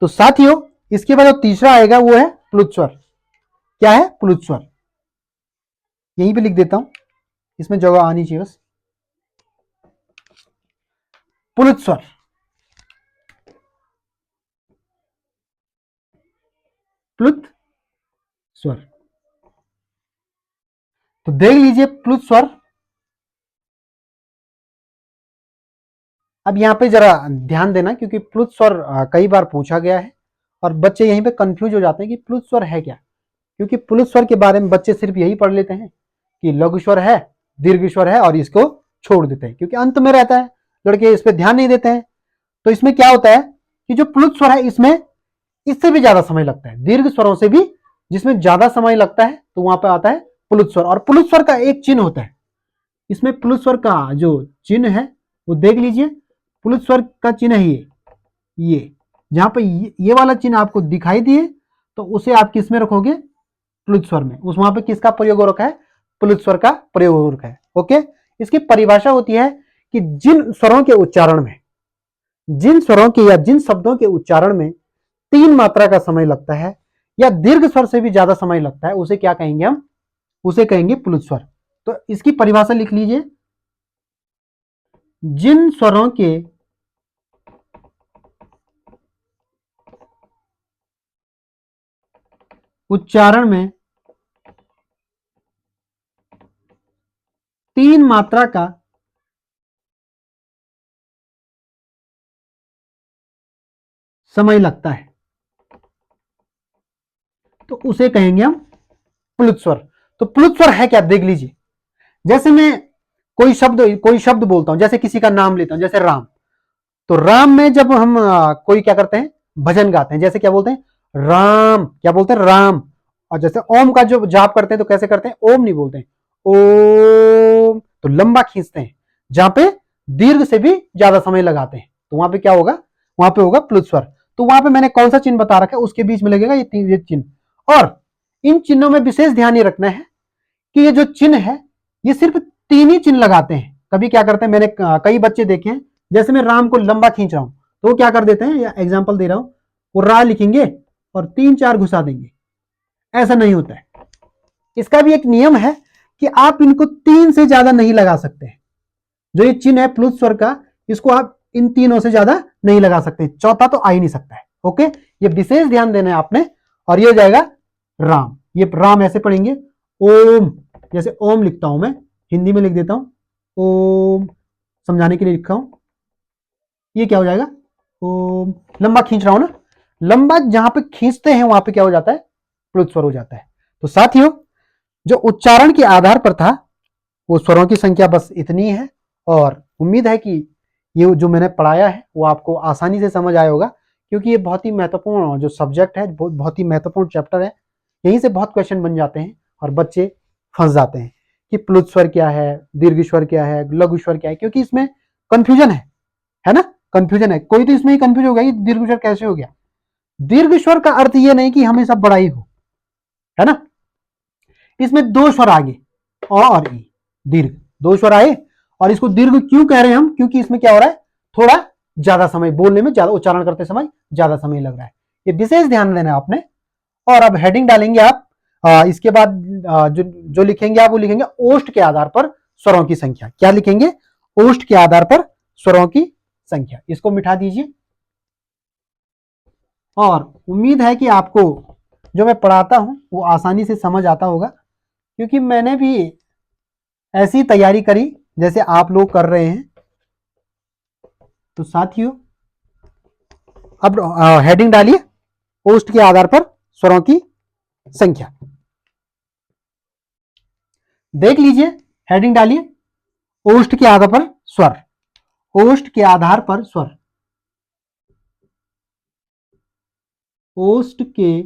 तो साथियों इसके बाद जो तीसरा आएगा वो है प्लुत स्वर। क्या है, प्लुत स्वर, यहीं पे लिख देता हूं, इसमें जगह आनी चाहिए बस। प्लुत स्वर, प्लुत स्वर, तो देख लीजिए प्लुत स्वर। अब यहां पे जरा ध्यान देना, क्योंकि प्लुत स्वर कई बार पूछा गया है और बच्चे यहीं पे कंफ्यूज हो जाते हैं कि प्लुत स्वर है क्या। क्योंकि प्लुत स्वर के बारे में बच्चे सिर्फ यही पढ़ लेते हैं कि लघु स्वर है, दीर्घ स्वर है, और इसको छोड़ देते हैं क्योंकि अंत में रहता है, लड़के इस पर ध्यान नहीं देते हैं। तो इसमें क्या होता है कि जो प्लुत स्वर है, इसमें इससे भी ज्यादा समय लगता है, दीर्घ स्वरों से भी जिसमें ज्यादा समय लगता है, तो वहां पर आता है प्लुत स्वर। और प्लुत स्वर का एक चिन्ह होता है, इसमें प्लुत स्वर का जो चिन्ह है वो देख लीजिए। प्लुत स्वर का चिन्ह है ये जहां पर ये वाला चिन्ह आपको दिखाई दिए, तो उसे आप किस में रखोगे, प्लुत स्वर में। उस वहां पे किसका प्रयोग हो रखा है, प्लुत स्वर का प्रयोग हो रखा है। ओके, इसकी परिभाषा होती है कि जिन स्वरों के उच्चारण में, जिन स्वरों के या जिन शब्दों के उच्चारण में 3 मात्रा का समय लगता है या दीर्घ स्वर से भी ज्यादा समय लगता है, उसे क्या कहेंगे हम, उसे कहेंगे प्लुत स्वर। तो इसकी परिभाषा लिख लीजिए, जिन स्वरों के उच्चारण में 3 मात्रा का समय लगता है तो उसे कहेंगे हम प्लुत स्वर। तो प्लुत स्वर है क्या, देख लीजिए। जैसे मैं कोई शब्द बोलता हूं, जैसे किसी का नाम लेता हूं, जैसे राम। तो राम में जब हम कोई क्या करते हैं, भजन गाते हैं, जैसे क्या बोलते हैं, राम, क्या बोलते हैं, राम। और जैसे ओम का जो जाप करते हैं तो कैसे करते हैं, ओम नहीं बोलते हैं, ओम, तो लंबा खींचते हैं, जहां पे दीर्घ से भी ज्यादा समय लगाते हैं, तो वहां पे क्या होगा, वहां पे होगा प्लुत स्वर। तो वहां पे मैंने कौन सा चिन्ह बता रखा है, उसके बीच में लगेगा ये चिन्ह। और इन चिन्हों में विशेष ध्यान ये रखना है कि ये जो चिन्ह है, ये सिर्फ 3 ही चिन्ह लगाते हैं। कभी क्या करते हैं, मैंने कई बच्चे देखे हैं, जैसे मैं राम को लंबा खींच रहा हूं तो वो क्या कर देते हैं, या एग्जाम्पल दे रहा हूं, वो रा लिखेंगे और 3-4 घुसा देंगे। ऐसा नहीं होता है। इसका भी एक नियम है कि आप इनको 3 से ज्यादा नहीं लगा सकते। जो ये चिन्ह है प्लुत स्वर का, इसको आप इन तीनों से ज्यादा नहीं लगा सकते, चौथा तो आ ही नहीं सकता है। ओके, ये विशेष ध्यान देना है आपने। और ये हो जाएगा राम, ये राम ऐसे पढ़ेंगे, ओम, जैसे ओम लिखता हूं मैं, हिंदी में लिख देता हूं ओम, समझाने के लिए लिखा हूं। ये क्या हो जाएगा, ओम, लंबा खींच रहा हूं ना, लंबा जहां पे खींचते हैं वहां पे क्या हो जाता है, प्लुत स्वर हो जाता है। तो साथियों, जो उच्चारण के आधार पर था वो स्वरों की संख्या बस इतनी है। और उम्मीद है कि ये जो मैंने पढ़ाया है वो आपको आसानी से समझ आया होगा, क्योंकि ये बहुत ही महत्वपूर्ण जो सब्जेक्ट है, बहुत ही महत्वपूर्ण चैप्टर है। यहीं से बहुत क्वेश्चन बन जाते हैं और बच्चे फंस जाते हैं कि प्लुत स्वर क्या है, दीर्घ स्वर क्या है, लघु स्वर क्या है, क्योंकि इसमें कंफ्यूजन है ना, कंफ्यूजन है। कोई तो इसमें ही कंफ्यूज हो गया कि दीर्घ स्वर कैसे हो गया। दीर्घ स्वर का अर्थ ये नहीं कि हमेशा बड़ा ही हो, है ना। इसमें 2 स्वर आगे, अ और ई, दीर्घ 2 स्वर आए। और इसको दीर्घ क्यों कह रहे हैं हम, क्योंकि इसमें क्या हो रहा है, थोड़ा ज्यादा समय बोलने में, ज्यादा उच्चारण करते समय ज्यादा समय लग रहा है। ये विशेष ध्यान देना है आपने। और अब हेडिंग डालेंगे आप, इसके बाद जो लिखेंगे आप, वो लिखेंगे ओष्ठ के आधार पर स्वरों की संख्या। क्या लिखेंगे, ओष्ठ के आधार पर स्वरों की संख्या। इसको मिटा दीजिए। और उम्मीद है कि आपको जो मैं पढ़ाता हूं वो आसानी से समझ आता होगा, क्योंकि मैंने भी ऐसी तैयारी करी जैसे आप लोग कर रहे हैं। तो साथियों, अब हेडिंग डालिए, ओष्ठ के आधार पर स्वरों की संख्या। देख लीजिए, हेडिंग डालिए, ओष्ठ के आधार पर स्वर, ओष्ठ के आधार पर स्वर, ओष्ठ के।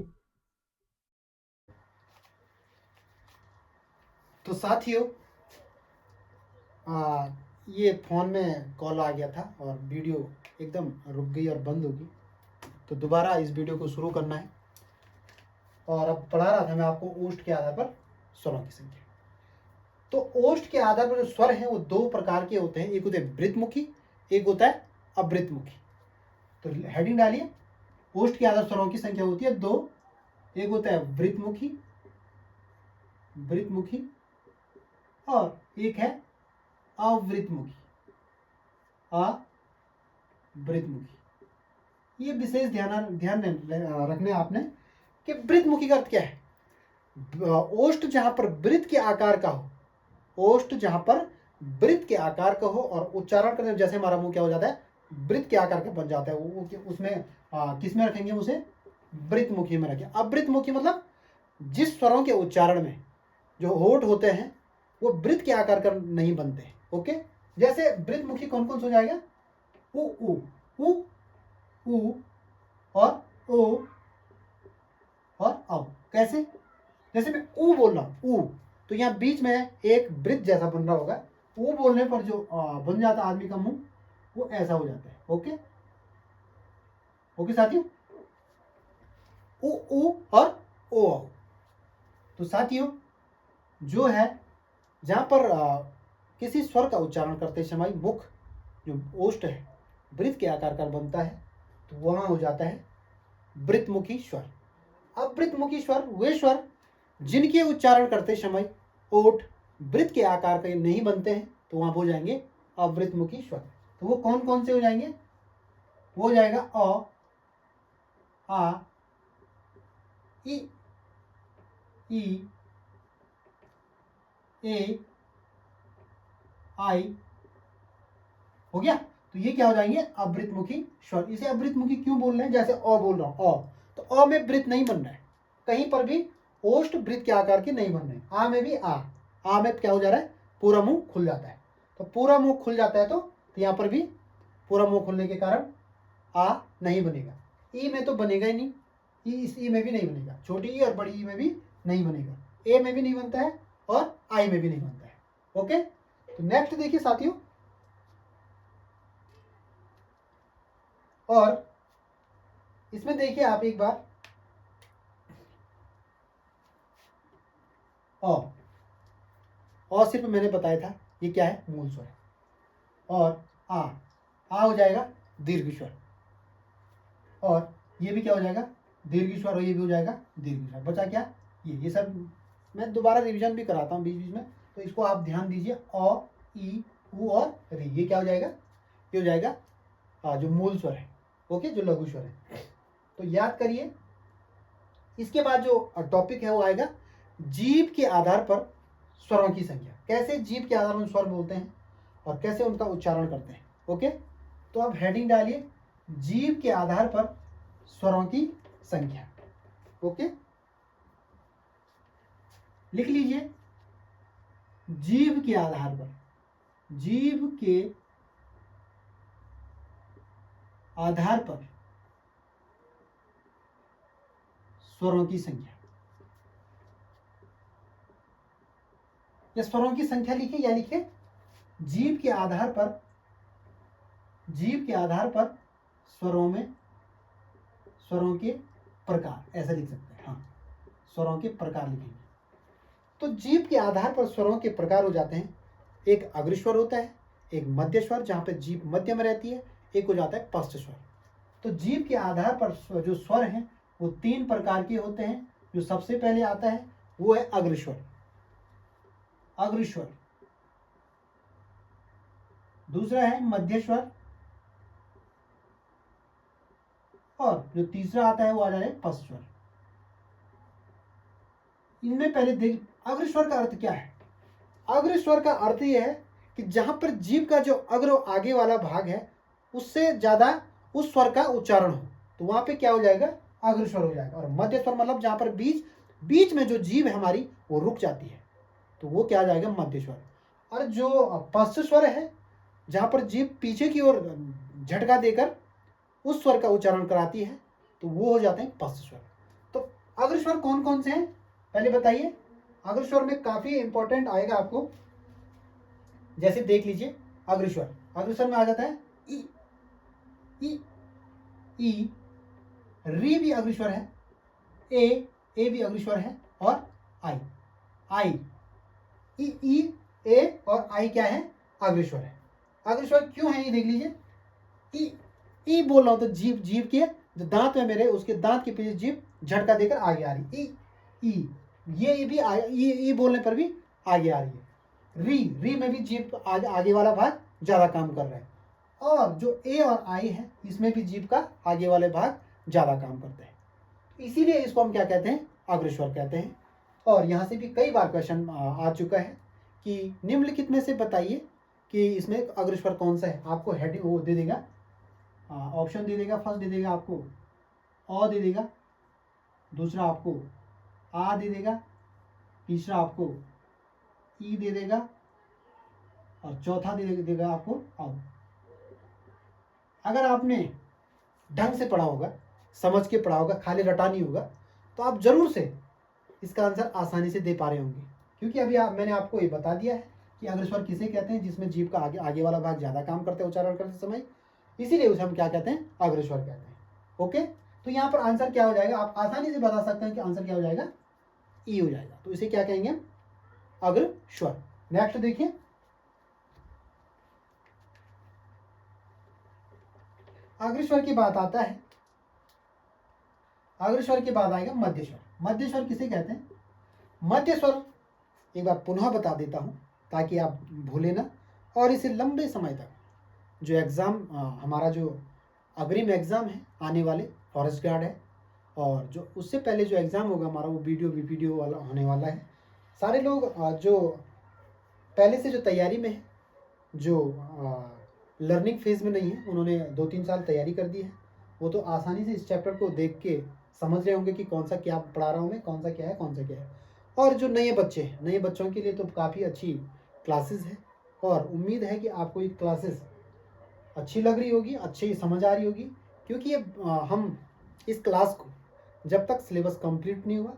तो साथियों, ये फोन में कॉल आ गया था और वीडियो एकदम रुक गई और बंद हो गई, तो दोबारा इस वीडियो को शुरू करना है। और अब पढ़ा रहा था मैं आपको ओष्ठ के आधार पर स्वरों की संख्या। तो ओष्ठ के आधार पर जो स्वर हैं वो 2 प्रकार के होते हैं, एक होते हैं वृत्तमुखी, एक होता है अवृत्तमुखी। तो हेडिंग डालिए, ओष्ठ के आधार स्वरों की संख्या होती है 2, एक होता है वृत्तमुखी, वृत्तमुखी, और एक है अवृत्तमुखी, अवृत्तमुखी। ये विशेष ध्यान रखने आपने कि वृत्तमुखी का अर्थ क्या है, ओष्ठ जहां पर वृत्त के आकार का हो, ओष्ठ जहां पर वृत्त के आकार का हो और उच्चारण करने जैसे हमारा मुंह क्या हो जाता है, वृत्त के आकार का बन जाता है, उसमें किस में रखेंगे उसे, वृत्तमुखी में रखें। अवृत्तमुखी मतलब जिस स्वरों के उच्चारण में जो होठ होते हैं वो वृत्त के आकार का नहीं बनते। ओके, जैसे वृत्तमुखी कौन कौन सा हो जाएगा, उ उ उ उ और ओ और औ। कैसे, जैसे मैं ऊ बोल रहा हूं, ऊ, तो यहाँ बीच में एक वृत्त जैसा बन रहा होगा, ऊ बोलने पर जो बन जाता आदमी का मुंह, वो ऐसा हो जाता है। ओके, ओके साथियों, ऊ और ओ। तो साथियों, जो है जहां पर किसी स्वर का उच्चारण करते समय मुख जो ओष्ठ है वृत्त के आकार का बनता है, तो वहां हो जाता है वृत्तमुखी स्वर। अवृत्तमुखी स्वर वे स्वर जिनके उच्चारण करते समय ओठ वृत्त के आकार के नहीं बनते हैं, तो वहां हो जाएंगे अवृत्तमुखी स्वर। तो वो कौन कौन से हो जाएंगे, वो हो जाएगा अ, आ, ई, ई ए आई हो गया। तो ये क्या हो जाएंगे, अवृतमुखी स्वर। इसे अवृतमुखी क्यों बोल रहे हैं, जैसे अ बोल रहा हूं अ, तो अ में वृत्त नहीं बन रहा है, कहीं पर भी ओष्ठ वृत्त के आकार के नहीं बन रहे। आ में भी आ में क्या हो जा रहा है, पूरा मुंह खुल जाता है। तो पूरा मुंह खुल जाता है तो यहाँ पर भी पूरा मुंह खुलने के कारण आ नहीं बनेगा। ई में तो बनेगा ही नहीं, इस ई में भी नहीं बनेगा, छोटी ई और बड़ी ई में भी नहीं बनेगा, ए में भी नहीं बनता है और आई में भी नहीं बनता है। ओके, तो नेक्स्ट देखिए साथियों, और इसमें देखिए आप एक बार सिर्फ मैंने बताया था ये क्या है, मूल स्वर है। और आ हो जाएगा दीर्घ स्वर, और ये भी क्या हो जाएगा, दीर्घ स्वर, और ये भी हो जाएगा दीर्घ स्वर। बचा क्या, ये सब मैं दोबारा रिवीजन भी कराता हूँ बीच बीच में, तो इसको आप ध्यान दीजिए। अ ई उ और री, ये क्या हो जाएगा, ये हो जाएगा जो मूल स्वर है। ओके, जो लघु स्वर है। तो याद करिए, इसके बाद जो टॉपिक है वो आएगा जीभ के आधार पर स्वरों की संख्या। कैसे जीभ के आधार पर स्वर बोलते हैं और कैसे उनका उच्चारण करते हैं। ओके, तो आप हेडिंग डालिए जीभ के आधार पर स्वरों की संख्या। ओके, लिख लीजिए जीभ के आधार पर, जीभ के आधार पर स्वरों की संख्या, या स्वरों की संख्या लिखे या लिखे जीभ के आधार पर, जीभ के आधार पर स्वरों में, स्वरों के प्रकार, ऐसा लिख सकते हैं। हाँ, स्वरों के प्रकार लिखेंगे। तो जीभ के आधार पर स्वरों के प्रकार हो जाते हैं, एक अग्रस्वर होता है, एक मध्य स्वर जहां पर जीभ मध्य में रहती है, एक हो जाता है पश्च स्वर। तो जीभ के आधार पर जो स्वर हैं वो 3 प्रकार के होते हैं। जो सबसे पहले आता है वो है अग्रस्वर, अग्रस्वर। दूसरा है मध्य स्वर, और जो तीसरा आता है वो आ जाए पश्च स्वर। इनमें पहले देख, अग्रस्वर का अर्थ क्या है। अग्रस्वर का अर्थ यह है कि जहां पर जीभ का जो अग्र आगे वाला भाग है उससे ज्यादा उस स्वर का उच्चारण हो, तो वहां पे क्या हो जाएगा, अग्रस्वर हो जाएगा। और मध्य स्वर मतलब जहां पर बीच बीच में जो जीभ है हमारी वो रुक जाती है, तो वो क्या आ जाएगा, मध्य स्वर। और जो पश्च स्वर है, जहां पर जीभ पीछे की ओर झटका देकर उस स्वर का उच्चारण कराती है, तो वो हो जाते हैं पश्च स्वर। तो अग्रस्वर कौन कौन से हैं पहले बताइए। अग्रस्वर में काफी इंपॉर्टेंट आएगा आपको, जैसे देख लीजिए अग्रस्वर, अग्रस्वर में आ जाता है ई, ई, ई, री भी अग्रस्वर है, ए भी अग्रस्वर है, और आई, आई, ई, ए और आई क्या है, अग्रस्वर है। अग्रस्वर क्यों है ये देख लीजिए, ई बोल रहा हूं तो जीभ के जो दांत है मेरे, उसके दांत के पीछे जीभ झटका देकर आगे आ रही, ई, ये भी ई बोलने पर भी आगे आ रही है। री में भी जीभ आगे वाला भाग ज्यादा काम कर रहा है, और जो ए और आई है इसमें भी जीभ का आगे वाले भाग ज्यादा काम करते हैं, इसीलिए इसको हम क्या कहते हैं, अग्रस्वर कहते हैं। और यहाँ से भी कई बार क्वेश्चन आ चुका है कि निम्नलिखित में से बताइए कि इसमें अग्रस्वर कौन सा है। आपको हेडिंग वो दे देगा, ऑप्शन दे देगा, फर्स्ट दे देगा आपको अ दे देगा, दूसरा आपको आ दे देगा, तीसरा आपको ई दे देगा, और चौथा दे देगा आपको अब। अगर आपने ढंग से पढ़ा होगा, समझ के पढ़ा होगा, खाली रटा नहीं होगा, तो आप जरूर से इसका आंसर आसानी से दे पा रहे होंगे, क्योंकि अभी मैंने आपको ये बता दिया है कि अग्रस्वर किसे कहते हैं, जिसमें जीभ का आगे वाला भाग ज्यादा काम करते हैं उच्चारण करते समय, इसीलिए उसे हम क्या कहते हैं, अग्रस्वर कहते हैं। ओके, तो यहाँ पर आंसर क्या हो जाएगा, आप आसानी से बता सकते हैं कि आंसर क्या हो जाएगा, ई हो जाएगा। तो इसे क्या कहेंगे, अग्रस्वर। नेक्स्ट देखिए, अग्रस्वर की बात आता है, अग्रस्वर के बाद आएगा मध्य स्वर। मध्य स्वर किसे कहते हैं, मध्य स्वर एक बार पुनः बता देता हूं ताकि आप भूले ना, और इसे लंबे समय तक जो एग्जाम हमारा जो अग्रिम एग्जाम है आने वाले, फॉरेस्ट गार्ड है, और जो उससे पहले जो एग्ज़ाम होगा हमारा वो वीडियो वाला होने वाला है। सारे लोग जो पहले से जो तैयारी में है, जो लर्निंग फेज़ में नहीं है, उन्होंने 2-3 साल तैयारी कर दी है, वो तो आसानी से इस चैप्टर को देख के समझ रहे होंगे कि कौन सा क्या पढ़ा रहा हूँ मैं, कौन सा क्या है, कौन सा क्या है। और जो नए बच्चे हैं, नए बच्चों के लिए तो काफ़ी अच्छी क्लासेस है और उम्मीद है कि आपको ये क्लासेस अच्छी लग रही होगी, अच्छी समझ आ रही होगी, क्योंकि ये हम इस क्लास को जब तक सिलेबस कंप्लीट नहीं हुआ,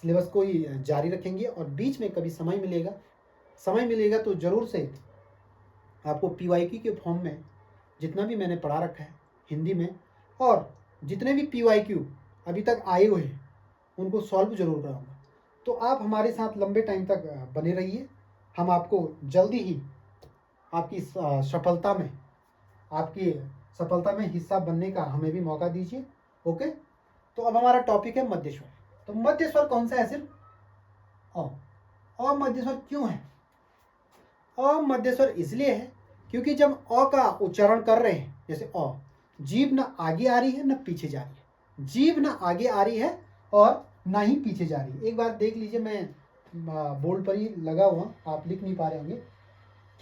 सिलेबस को ही जारी रखेंगे और बीच में कभी समय मिलेगा तो ज़रूर से आपको PYQ के फॉर्म में जितना भी मैंने पढ़ा रखा है हिंदी में, और जितने भी PYQ अभी तक आए हुए हैं उनको सॉल्व जरूर कराऊंगा। तो आप हमारे साथ लंबे टाइम तक बने रहिए। हम आपको जल्दी ही आपकी सफलता में हिस्सा बनने का हमें भी मौका दीजिए। ओके, तो अब हमारा टॉपिक है मध्य स्वर। तो मध्य स्वर कौन सा है? सिर्फ अ मध्य स्वर क्यों है? अमध्य स्वर इसलिए है क्योंकि जब अ का उच्चारण कर रहे हैं, जैसे अ, जीभ ना आगे आ रही है ना पीछे जा रही है, जीभ ना आगे आ रही है और ना ही पीछे जा रही है। एक बार देख लीजिए, मैं बोर्ड पर ही लगा हुआ, आप लिख नहीं पा रहे होंगे।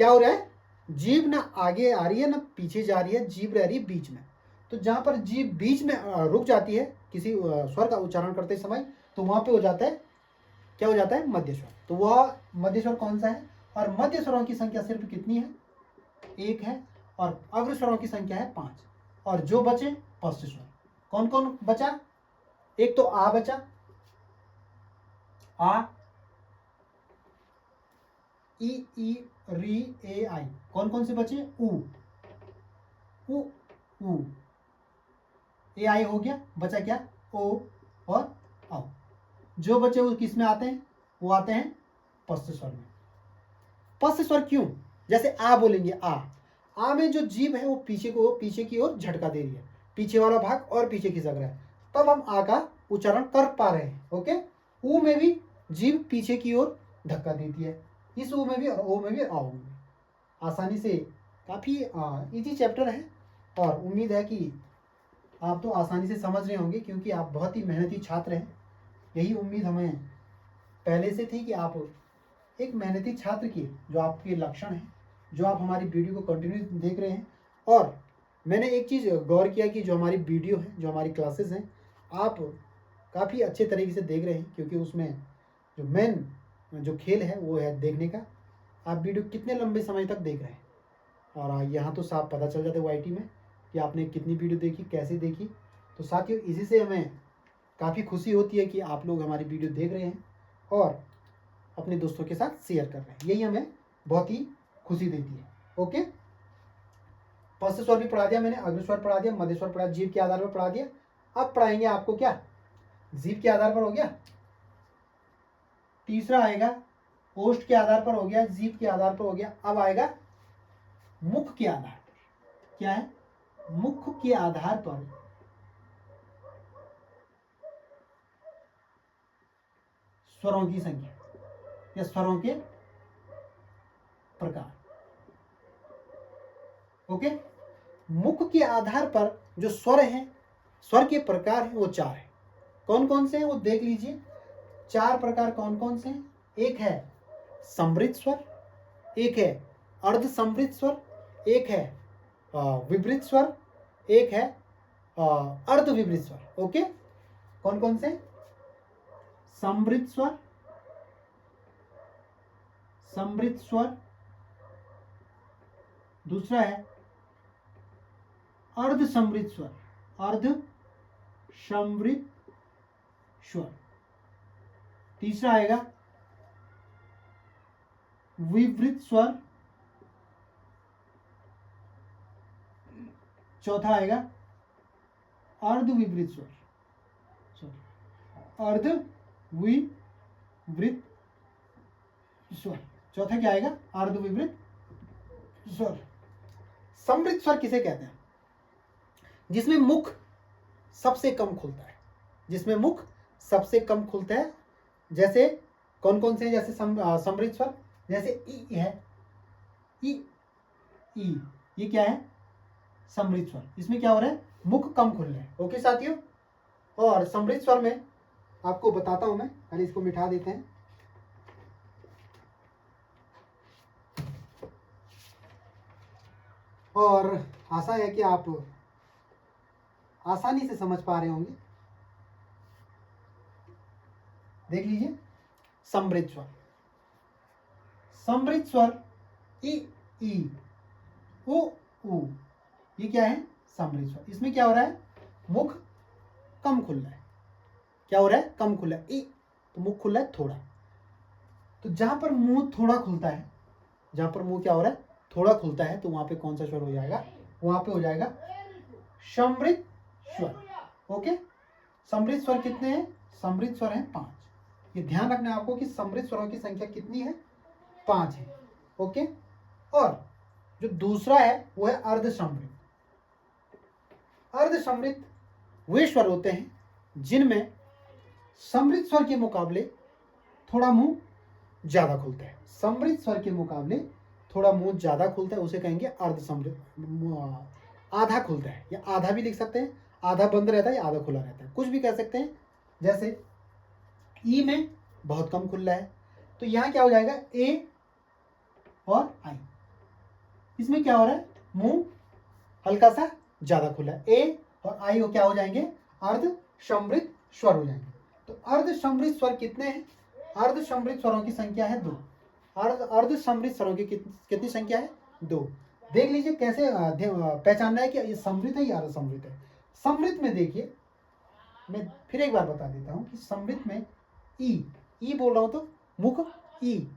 क्या हो रहा है? जीभ ना आगे आ रही है ना पीछे जा रही है, जीभ रह रही है बीच में। तो जहां पर जीभ बीच में रुक जाती है किसी स्वर का उच्चारण करते समय, तो वहां पे हो जाता है, क्या हो जाता है? मध्य स्वर। तो वह मध्य स्वर कौन सा है? और मध्य स्वरों की संख्या सिर्फ कितनी है? 1 है। और अग्र स्वरों की संख्या है 5। और जो बचे पश्च स्वर, कौन कौन बचा? एक तो आ बचा, आ, ई री ए आई। कौन कौन से बचे? उ उ ए आई हो गया, बचा क्या? ओ और औ। जो बचे वो किस में आते हैं? वो आते हैं पश्च स्वर में। पश्च स्वर क्यों? जैसे आ बोलेंगे, आ में जो जीभ है वो पीछे की ओर झटका दे रही है, पीछे वाला भाग और पीछे खिसक रहा है, तब हम आ का उच्चारण कर पा रहे हैं। ओके, ऊ में भी जीभ पीछे की ओर धक्का देती है, इस ऊ में भी और ओ में भी, आओ में भी। आसानी से, काफ़ी इजी चैप्टर है और उम्मीद है कि आप तो आसानी से समझ रहे होंगे, क्योंकि आप बहुत ही मेहनती छात्र हैं। यही उम्मीद हमें पहले से थी कि आप एक मेहनती छात्र की जो आपके लक्षण हैं, जो आप हमारी वीडियो को कंटिन्यू देख रहे हैं। और मैंने एक चीज़ गौर किया कि जो हमारी वीडियो है, जो हमारी क्लासेस हैं, आप काफ़ी अच्छे तरीके से देख रहे हैं, क्योंकि उसमें जो मेन जो खेल है वो है देखने का। आप वीडियो कितने लंबे समय तक देख रहे हैं, और यहाँ तो साफ पता चल जाता है YT में कि आपने कितनी वीडियो देखी, कैसे देखी। तो साथियों, इसी से हमें काफ़ी खुशी होती है कि आप लोग हमारी वीडियो देख रहे हैं और अपने दोस्तों के साथ शेयर कर रहे हैं, यही हमें बहुत ही खुशी देती है। ओके, पश्च स्वर भी पढ़ा दिया मैंने, अग्र स्वर पढ़ा दिया, मध्य स्वर पढ़ा, जीभ के आधार पर पढ़ा दिया। अब पढ़ाएंगे आपको क्या? जीभ के आधार पर हो गया, तीसरा आएगा ओष्ठ के आधार पर हो गया, जीभ के आधार पर हो गया। अब आएगा मुख के आधार पर। क्या है? मुख के आधार पर स्वरों की संख्या या स्वरों के प्रकार। ओके, मुख के आधार पर जो स्वर हैं, स्वर के प्रकार हैं, वो 4 हैं। कौन कौन से हैं वो देख लीजिए। 4 प्रकार कौन कौन से हैं? एक है समृद्ध स्वर, एक है अर्ध समृद्ध स्वर, एक है विवृत स्वर, एक है अर्ध विवृत स्वर। ओके, कौन कौन से? समृद्ध स्वर, समृद्ध स्वर, दूसरा है अर्ध समृद्ध स्वर, अर्ध समृद्ध स्वर, तीसरा आएगा विवृत स्वर, चौथा आएगा अर्ध विवृत स्वर, अर्ध विवृत स्वर। चौथा क्या आएगा? अर्ध विवृत स्वर। समृद्ध स्वर किसे कहते हैं? जिसमें मुख सबसे कम खुलता है, जिसमें मुख सबसे कम खुलता है। जैसे कौन कौन से हैं? जैसे समृद्ध स्वर, जैसे ई है, ई ई, ये क्या है? समृद्ध स्वर। इसमें क्या हो रहा है? मुख कम खुल रहा है। ओके साथियों, और समृद्ध स्वर में आपको बताता हूं मैं, पहले इसको मिटा देते हैं। और आशा है कि आप आसानी से समझ पा रहे होंगे। देख लीजिए, समृद्ध स्वर, समृद्ध स्वर इ, ई, उ, ऊ, ये क्या है? समृद्ध स्वर। इसमें क्या हो रहा है? मुख कम खुल रहा है। क्या हो रहा है? कम खुला है। इ तो मुख खुला है थोड़ा। तो जहां पर मुंह थोड़ा खुलता है, जहां पर मुंह क्या हो रहा है? थोड़ा खुलता है, तो वहां पे कौन सा स्वर हो जाएगा? वहां पे हो जाएगा समृद्ध स्वर। ओके, समृद्ध स्वर कितने हैं? समृद्ध स्वर हैं 5। ये ध्यान रखना है आपको कि समृद्ध स्वरों की संख्या कितनी है? 5 है। ओके, और जो दूसरा है वो है अर्ध समृद्ध। अर्ध समृद्ध वे स्वर होते हैं जिनमें समृद्ध स्वर के मुकाबले थोड़ा मुंह ज्यादा खुलता है। समृद्ध स्वर के मुकाबले थोड़ा मुंह ज्यादा खुलता है, उसे कहेंगे अर्ध समृद्ध। आधा खुलता है, या आधा भी लिख सकते हैं, आधा बंद रहता है या आधा खुला रहता है, कुछ भी कह सकते हैं। जैसे ई में बहुत कम खुल रहा है, तो यहां क्या हो जाएगा? ए और आई। इसमें क्या हो रहा है? मुंह हल्का सा ज्यादा खुला है। ए और आई वो क्या हो जाएंगे? अर्ध समृद्ध स्वर हो जाएंगे। तो अर्ध समृद्ध स्वर कितने हैं? अर्ध समृद्ध स्वरों की संख्या है 2। अर्ध समृद्ध स्वरों की कितनी संख्या है? 2। देख लीजिए कैसे पहचानना है कि ये समृद्ध है या अर्ध समृद्ध है। समृद्ध में देखिए, मैं फिर एक बार बता देता हूं कि समृद्ध में ई बोल रहा हूं तो मुख ई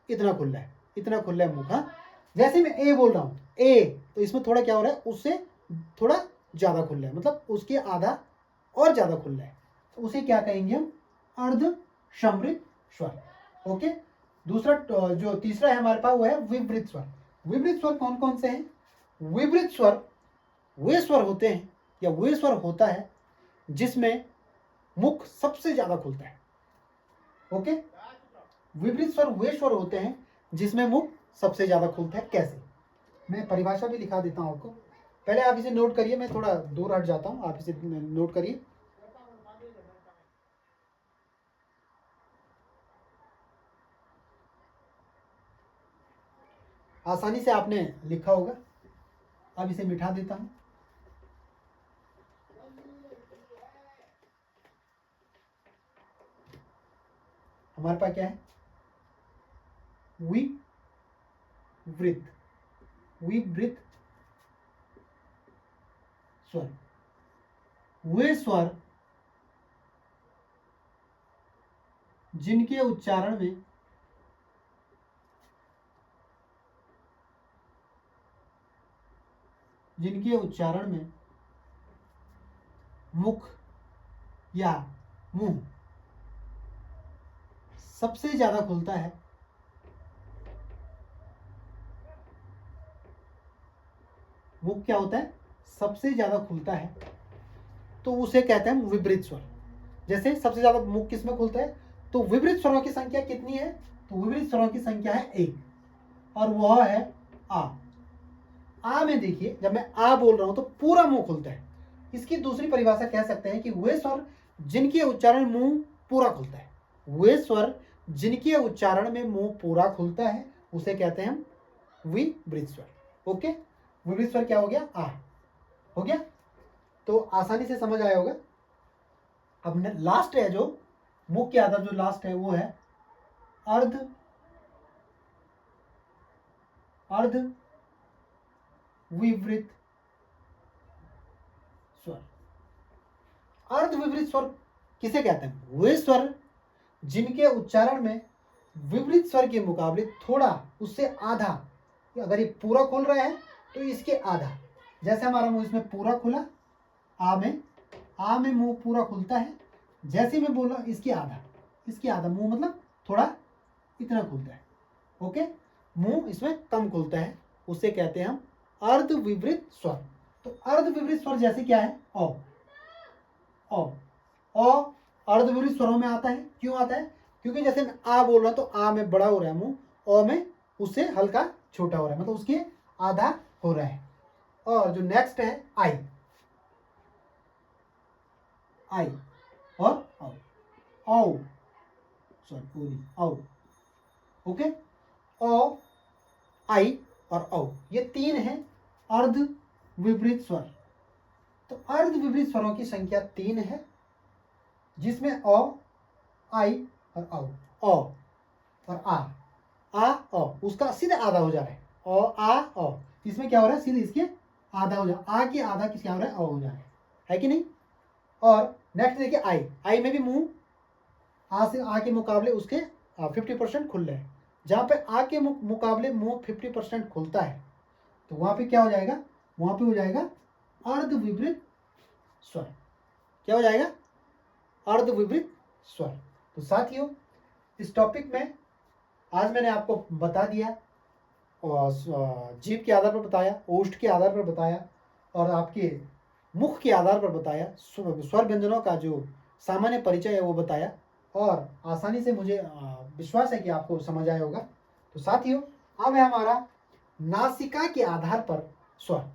इतना खुला है, इतना खुला है मुख। हाँ, जैसे मैं ए बोल रहा हूं, ए, तो इसमें थोड़ा क्या हो रहा है? उससे थोड़ा ज्यादा खुला है, मतलब उसके आधा और ज्यादा खुला है, तो उसे क्या कहेंगे हम? अर्ध समृद्ध स्वर। ओके, दूसरा जो तीसरा है हमारे पास वो है विवृत स्वर। विवृत स्वर कौन कौन से हैं? विवृत स्वर वे स्वर होते हैं, या वे स्वर होता है जिसमें मुख सबसे ज्यादा खुलता है। ओके, विवृत स्वर वे स्वर होते हैं जिसमें मुख सबसे ज्यादा खुलता है। कैसे? मैं परिभाषा भी लिखा देता हूं आपको, पहले आप इसे नोट करिए। मैं थोड़ा दूर हट जाता हूं, आप इसे नोट करिए। आसानी से आपने लिखा होगा। अब इसे मिटा देता हूं। हमारे पास क्या है? विवृत, विवृत स्वर वे स्वर जिनके उच्चारण में मुख या मुंह सबसे ज्यादा खुलता है, मुख क्या होता है? सबसे ज्यादा खुलता है, तो उसे कहते हैं विवृत स्वर। जैसे सबसे ज्यादा मुख किसमें खुलता है? तो विवृत स्वरों की संख्या कितनी है? तो विवृत स्वरों की संख्या है 1, और वह है आ में देखिए, जब मैं आ बोल रहा हूं तो पूरा मुंह खुलता है। इसकी दूसरी परिभाषा कह सकते हैं कि वे स्वर जिनके उच्चारण मुंह पूरा खुलता है, वे स्वर जिनके उच्चारण में मुंह पूरा खुलता है, उसे कहते हैं हम विवृत स्वर। ओके, विवृत स्वर क्या हो गया? आ हो गया। तो आसानी से समझ आया होगा। अब लास्ट है, जो मुख्य आधार जो लास्ट है वो है अर्ध अर्ध विवृत स्वर। अर्ध विवृत स्वर किसे कहते हैं? वे स्वर जिनके उच्चारण में विवृत स्वर के मुकाबले थोड़ा, उससे आधा, अगर ये पूरा खुल रहा है तो इसके आधा। जैसे हमारा मुंह इसमें पूरा खुला, आ में मुंह पूरा खुलता है, जैसे मैं बोल रहा हूं इसके आधा मुंह, मतलब थोड़ा इतना खुलता है। ओके, मुंह इसमें कम खुलता है, उसे कहते हैं हम अर्ध विवृत स्वर। तो अर्ध विवृत स्वर जैसे क्या है? ओ अर्ध विवृत स्वरों में आता है। क्यों आता है? क्योंकि जैसे मैं आ बोल रहा हूं तो आ में बड़ा हो रहा है मुंह, ओ में उससे हल्का छोटा हो रहा है, मतलब उसके आधा हो रहा है। और जो नेक्स्ट है आई आई और औ, औ, सॉरी ओ नहीं, औ, ओके। ओ, आई और औ, ये तीन है अर्ध विपरीत स्वर। तो अर्ध विपरीत स्वरों की संख्या 3 है, जिसमें अ, आई और औ और आ औ, उसका सीधे आधा हो जा रहा है। आ औ, इसमें क्या हो रहा है, सीधे इसके आधा हो जा, आ के आधा किसके हो रहा है, औ हो जा रहा है कि नहीं। और नेक्स्ट देखिए आई, आई में भी मुंह आ से आ के मुकाबले उसके 50% खुल रहे हैं। जहां पे आ के मुकाबले मुंह 50% खुलता है, तो वहां पे क्या हो जाएगा, वहां पे हो जाएगा अर्ध विपरीत स्वर। क्या हो जाएगा, अर्ध विपरीत स्वर। तो साथियों, इस टॉपिक में आज मैंने आपको बता दिया, और जीभ के आधार पर बताया, ओष्ठ के आधार पर बताया, और आपके मुख के आधार पर बताया, स्वर व्यंजनों का जो सामान्य परिचय है वो बताया, और आसानी से मुझे विश्वास है कि आपको समझ आया होगा। तो साथियों, अब है हमारा नासिका के आधार पर स्वर।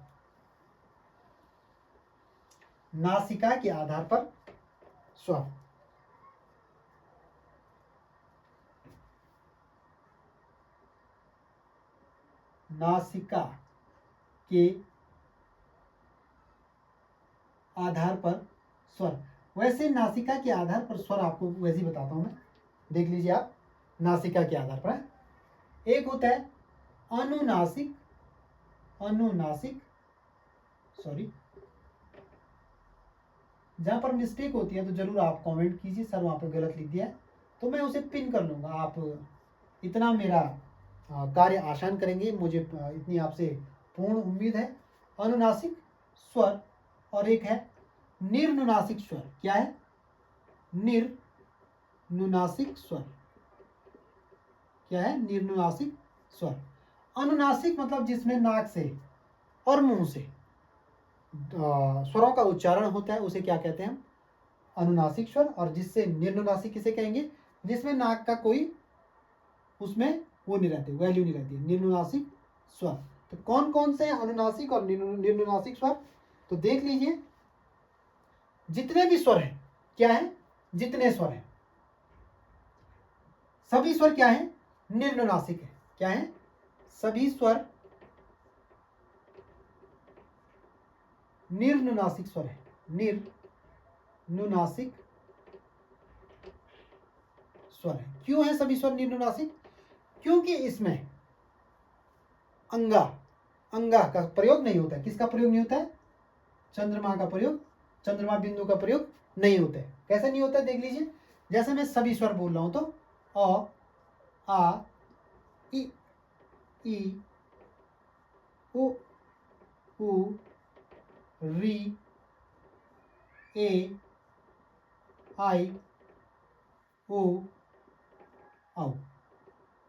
नासिका के आधार पर स्वर। नासिका के आधार पर स्वर। वैसे नासिका के आधार पर स्वर आपको वैसे ही बताता हूं मैं, देख लीजिए आप। नासिका के आधार पर एक होता है अनुनासिक, अनुनासिक, सॉरी, जहां पर मिस्टेक होती है तो जरूर आप कमेंट कीजिए, सर वहां पर गलत लिख दिया है, तो मैं उसे पिन कर लूंगा। आप इतना मेरा कार्य आसान करेंगे, मुझे इतनी आपसे पूर्ण उम्मीद है। अनुनासिक स्वर, और एक है निर्नुनासिक स्वर। क्या है, निर्नुनासिक स्वर। क्या है, निर्नुनासिक स्वर। अनुनासिक मतलब जिसमें नाक से और मुंह से स्वरों का उच्चारण होता है, उसे क्या कहते हैं हम, अनुनासिक स्वर। और जिससे निर्नुनासिक किसे कहेंगे, जिसमें नाक का कोई उसमें वो नहीं रहती, वैल्यू नहीं रहती, निर्नुनासिक स्वर। तो कौन कौन से अनुनासिक और निर्नुनासिक स्वर, तो देख लीजिए। जितने भी स्वर हैं, क्या है, जितने स्वर हैं, सभी स्वर क्या है, निर्नुनासिक है। क्या है, सभी स्वर निर्नुनासिक स्वर है। निर्नुनासिक स्वर है। क्यों है सभी स्वर निर्नुनासिक, क्योंकि इसमें अंगा, अंगा का प्रयोग नहीं होता है। किसका प्रयोग नहीं होता है, चंद्रमा का प्रयोग, चंद्रमा बिंदु का प्रयोग नहीं होता है। कैसे नहीं होता है, देख लीजिए। जैसे मैं सभी स्वर बोल रहा हूं, तो अ, आ, ई, उ, री, ए, आई, ओ, औ।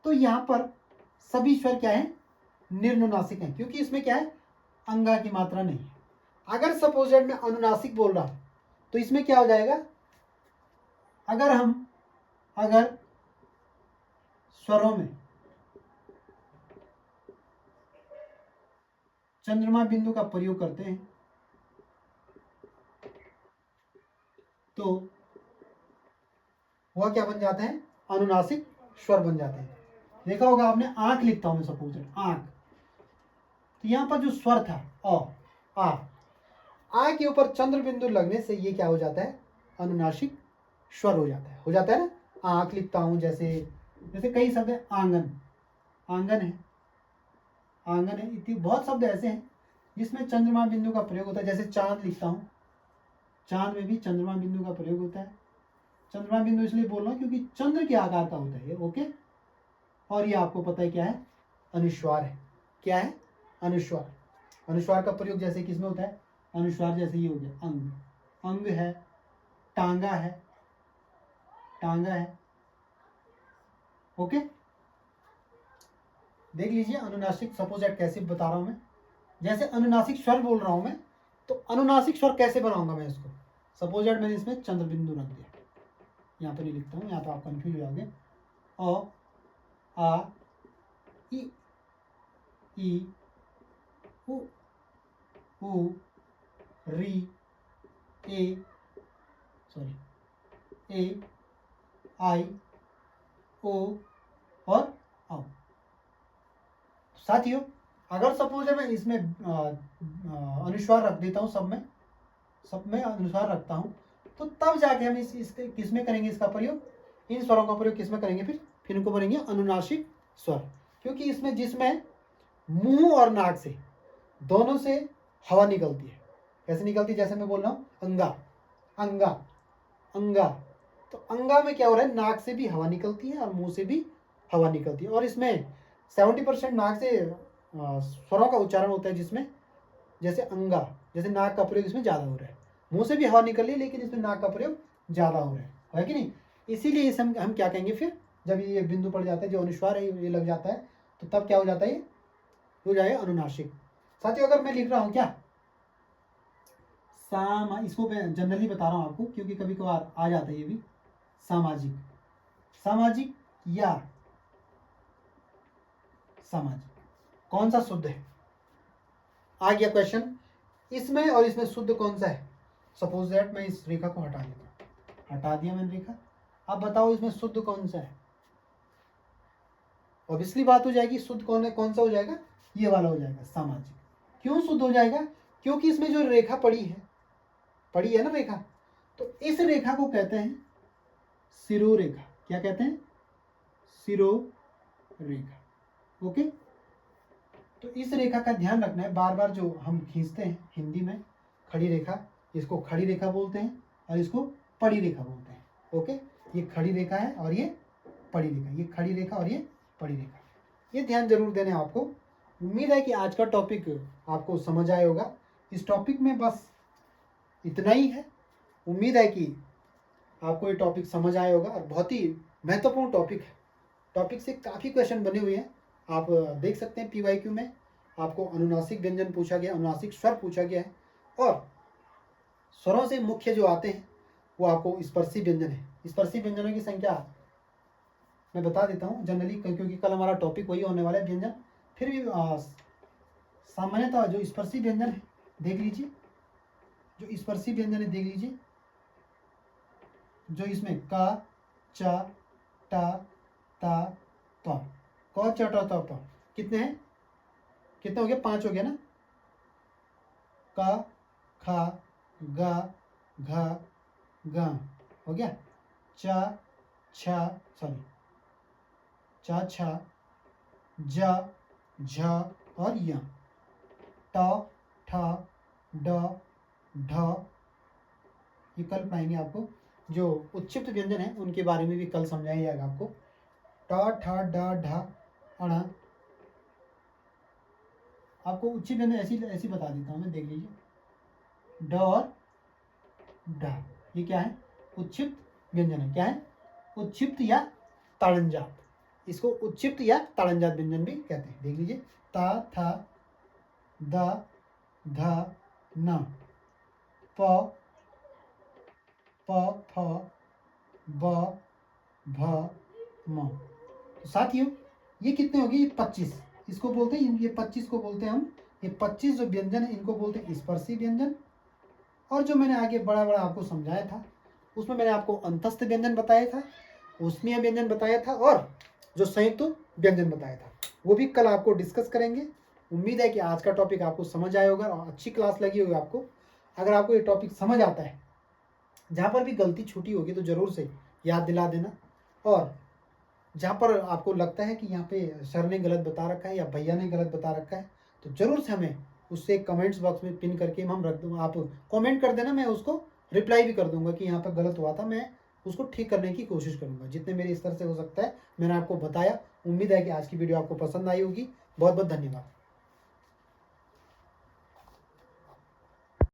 तो यहां पर सभी स्वर क्या है, निर्नुनासिक है, क्योंकि इसमें क्या है, अंगा की मात्रा नहीं है। अगर सपोजेड में अनुनासिक बोल रहा हूं, तो इसमें क्या हो जाएगा, अगर स्वरों में चंद्रमा बिंदु का प्रयोग करते हैं, तो वह क्या बन जाते हैं, अनुनासिक स्वर बन जाते हैं। देखा होगा आपने, आंख लिखता हूं मैं, सपोज आंख, तो यहां पर जो स्वर था आ के ऊपर चंद्र बिंदु लगने से ये क्या हो जाता है, अनुनासिक स्वर हो जाता है ना। आंख लिखता हूं, जैसे जैसे कई शब्द है, आंगन, आंगन है, आंगन है, इतनी बहुत शब्द ऐसे हैं जिसमें चंद्रमा बिंदु का प्रयोग होता है। जैसे चांद लिखता हूं, चांद में भी चंद्रमा बिंदु का प्रयोग होता है। चंद्रमा बिंदु इसलिए बोल रहा हूं क्योंकि चंद्र के आकार का होता है ये, ओके। और ये आपको पता है क्या है, अनुस्वार है। क्या है, अनुस्वार। अनुस्वार का प्रयोग जैसे किसमें होता है, अनुस्वार जैसे ये हो गया, अंग, अंग है, टांगा है, टांगा है, ओके। देख लीजिए अनुनासिक, सपोज एट कैसे बता रहा हूं मैं। जैसे अनुनासिक स्वर बोल रहा हूं मैं, तो अनुनासिक स्वर कैसे बनाऊंगा मैं इसको, सपोज एट मैंने इसमें चंद्र बिंदु रख दिया, यहाँ पर नहीं लिखता हूँ, यहाँ पर आप कंफ्यूज हो जाओगे। अ, आ, ई, उ, री, ए, सॉरी ए आई ओ और औ। साथियों अगर सपोज है मैं इसमें अनुस्वार रख देता हूँ, सब में अनुस्वार रखता हूँ, तो तब जाके हम इसके किसमें करेंगे इसका प्रयोग, इन स्वरों का प्रयोग किसमें करेंगे, फिर इनको करेंगे अनुनासिक स्वर। क्योंकि इसमें जिसमें मुंह और नाक से दोनों से हवा निकलती है। कैसे निकलती है, जैसे मैं बोल रहा हूँ अंगा अंगा अंगा, तो अंगा में क्या हो रहा है, नाक से भी हवा निकलती है और मुंह से भी हवा निकलती है। और इसमें 70% नाक से स्वरों का उच्चारण होता है, जिसमें जैसे अंगा, जैसे नाक का प्रयोग इसमें ज़्यादा हो रहा है। मुंह से भी हवा निकल रही है लेकिन इसमें नाक का प्रयोग ज़्यादा हो रहा है कि नहीं। इसीलिए इसे हम क्या कहेंगे, फिर जब ये बिंदु पड़ जाता है, जो अनुस्वार है ये लग जाता है, तो तब क्या हो जाता है, ये हो जाएगा अनुनासिक। साथियों अगर मैं लिख रहा हूँ क्या इसको मैं जनरली बता रहा हूँ आपको, क्योंकि कभी कभार आ जाता है ये भी, सामाजिक, सामाजिक या सामाजिक, कौन सा शुद्ध है, आ गया क्वेश्चन। इसमें और इसमें शुद्ध कौन सा है। सपोज दैट मैं इस रेखा को हटा देता हूँ, हटा दिया मैंने रेखा, अब बताओ इसमें शुद्ध कौन सा है। ऑब्वियसली बात हो जाएगी, शुद्ध कौन है, कौन सा हो जाएगा, ये वाला हो जाएगा सामाजिक। क्यों शुद्ध हो जाएगा, क्योंकि इसमें जो रेखा पड़ी है ना रेखा, तो इस रेखा को कहते हैं शिरोरेखा। क्या कहते हैं, शिरोरेखा। ओके, तो इस रेखा का ध्यान रखना है, बार बार जो हम खींचते हैं हिंदी में खड़ी रेखा, इसको खड़ी रेखा बोलते हैं और इसको पड़ी रेखा बोलते हैं। ओके, ये खड़ी रेखा है और ये पड़ी रेखा, ये खड़ी रेखा और ये पड़ी रेखा, ये ध्यान जरूर देना है आपको। उम्मीद है कि आज का टॉपिक आपको समझ आया होगा। इस टॉपिक में बस इतना ही है। उम्मीद है कि आपको ये टॉपिक समझ आया होगा और बहुत ही महत्वपूर्ण टॉपिक है। टॉपिक से काफ़ी क्वेश्चन बने हुए हैं, आप देख सकते हैं PYQ में आपको अनुनासिक व्यंजन पूछा गया, अनुनासिक स्वर पूछा गया है, और स्वरों से मुख्य जो आते हैं वो आपको स्पर्शी व्यंजन है। स्पर्शी व्यंजनों की संख्या मैं बता देता हूँ जनरली, क्योंकि कल हमारा टॉपिक वही होने वाला है व्यंजन। फिर भी सामान्यतः जो स्पर्शी व्यंजन है देख लीजिए, जो स्पर्शी व्यंजन है देख लीजिए, जो इसमें का चा टा ता ता, क च ट त प, कितने हैं, कितने हो गए, 5 हो गया ना। का खा गा घा गा हो गया, चा छा सॉरी चा छा जा झ और या, ट ठ ड ढ, ये कल पढ़ाएंगे आपको। जो उच्चिष्ट व्यंजन है उनके बारे में भी कल समझाया जाएगा आपको। ट ठ ड ढ अण, आपको उच्चिष्ट व्यंजन ऐसी बता देता हूँ मैं, देख लीजिए, ड और ढ, ये क्या है, उच्चिष्ट व्यंजन है। क्या है, उच्चिष्ट या ताड़नजात, इसको उच्चिष्ट या ताड़नजात व्यंजन भी कहते हैं। देख लीजिए, ता था द ध न, प फ ब भ म। तो साथियों ये कितने हो गए, ये 25, इसको बोलते हैं, ये 25 को बोलते हैं हम, ये 25 जो व्यंजन है इनको बोलते हैं स्पर्शी व्यंजन। और जो मैंने आगे बड़ा बड़ा आपको समझाया था, उसमें मैंने आपको अंतस्थ व्यंजन बताया था, ऊष्मीय व्यंजन बताया था, और जो संयुक्त व्यंजन बताया था, वो भी कल आपको डिस्कस करेंगे। उम्मीद है कि आज का टॉपिक आपको समझ आया होगा और अच्छी क्लास लगी होगी आपको। अगर आपको ये टॉपिक समझ आता है, जहाँ पर भी गलती छूटी होगी तो ज़रूर से याद दिला देना, और जहाँ पर आपको लगता है कि यहाँ पे सर ने गलत बता रखा है या भैया ने गलत बता रखा है, तो ज़रूर से हमें उससे कमेंट्स बॉक्स में पिन करके हम रख दूँगा, आप कमेंट कर देना, मैं उसको रिप्लाई भी कर दूँगा कि यहाँ पर गलत हुआ था, मैं उसको ठीक करने की कोशिश करूँगा जितने मेरे स्तर से हो सकता है। मैंने आपको बताया। उम्मीद है कि आज की वीडियो आपको पसंद आई होगी। बहुत बहुत धन्यवाद।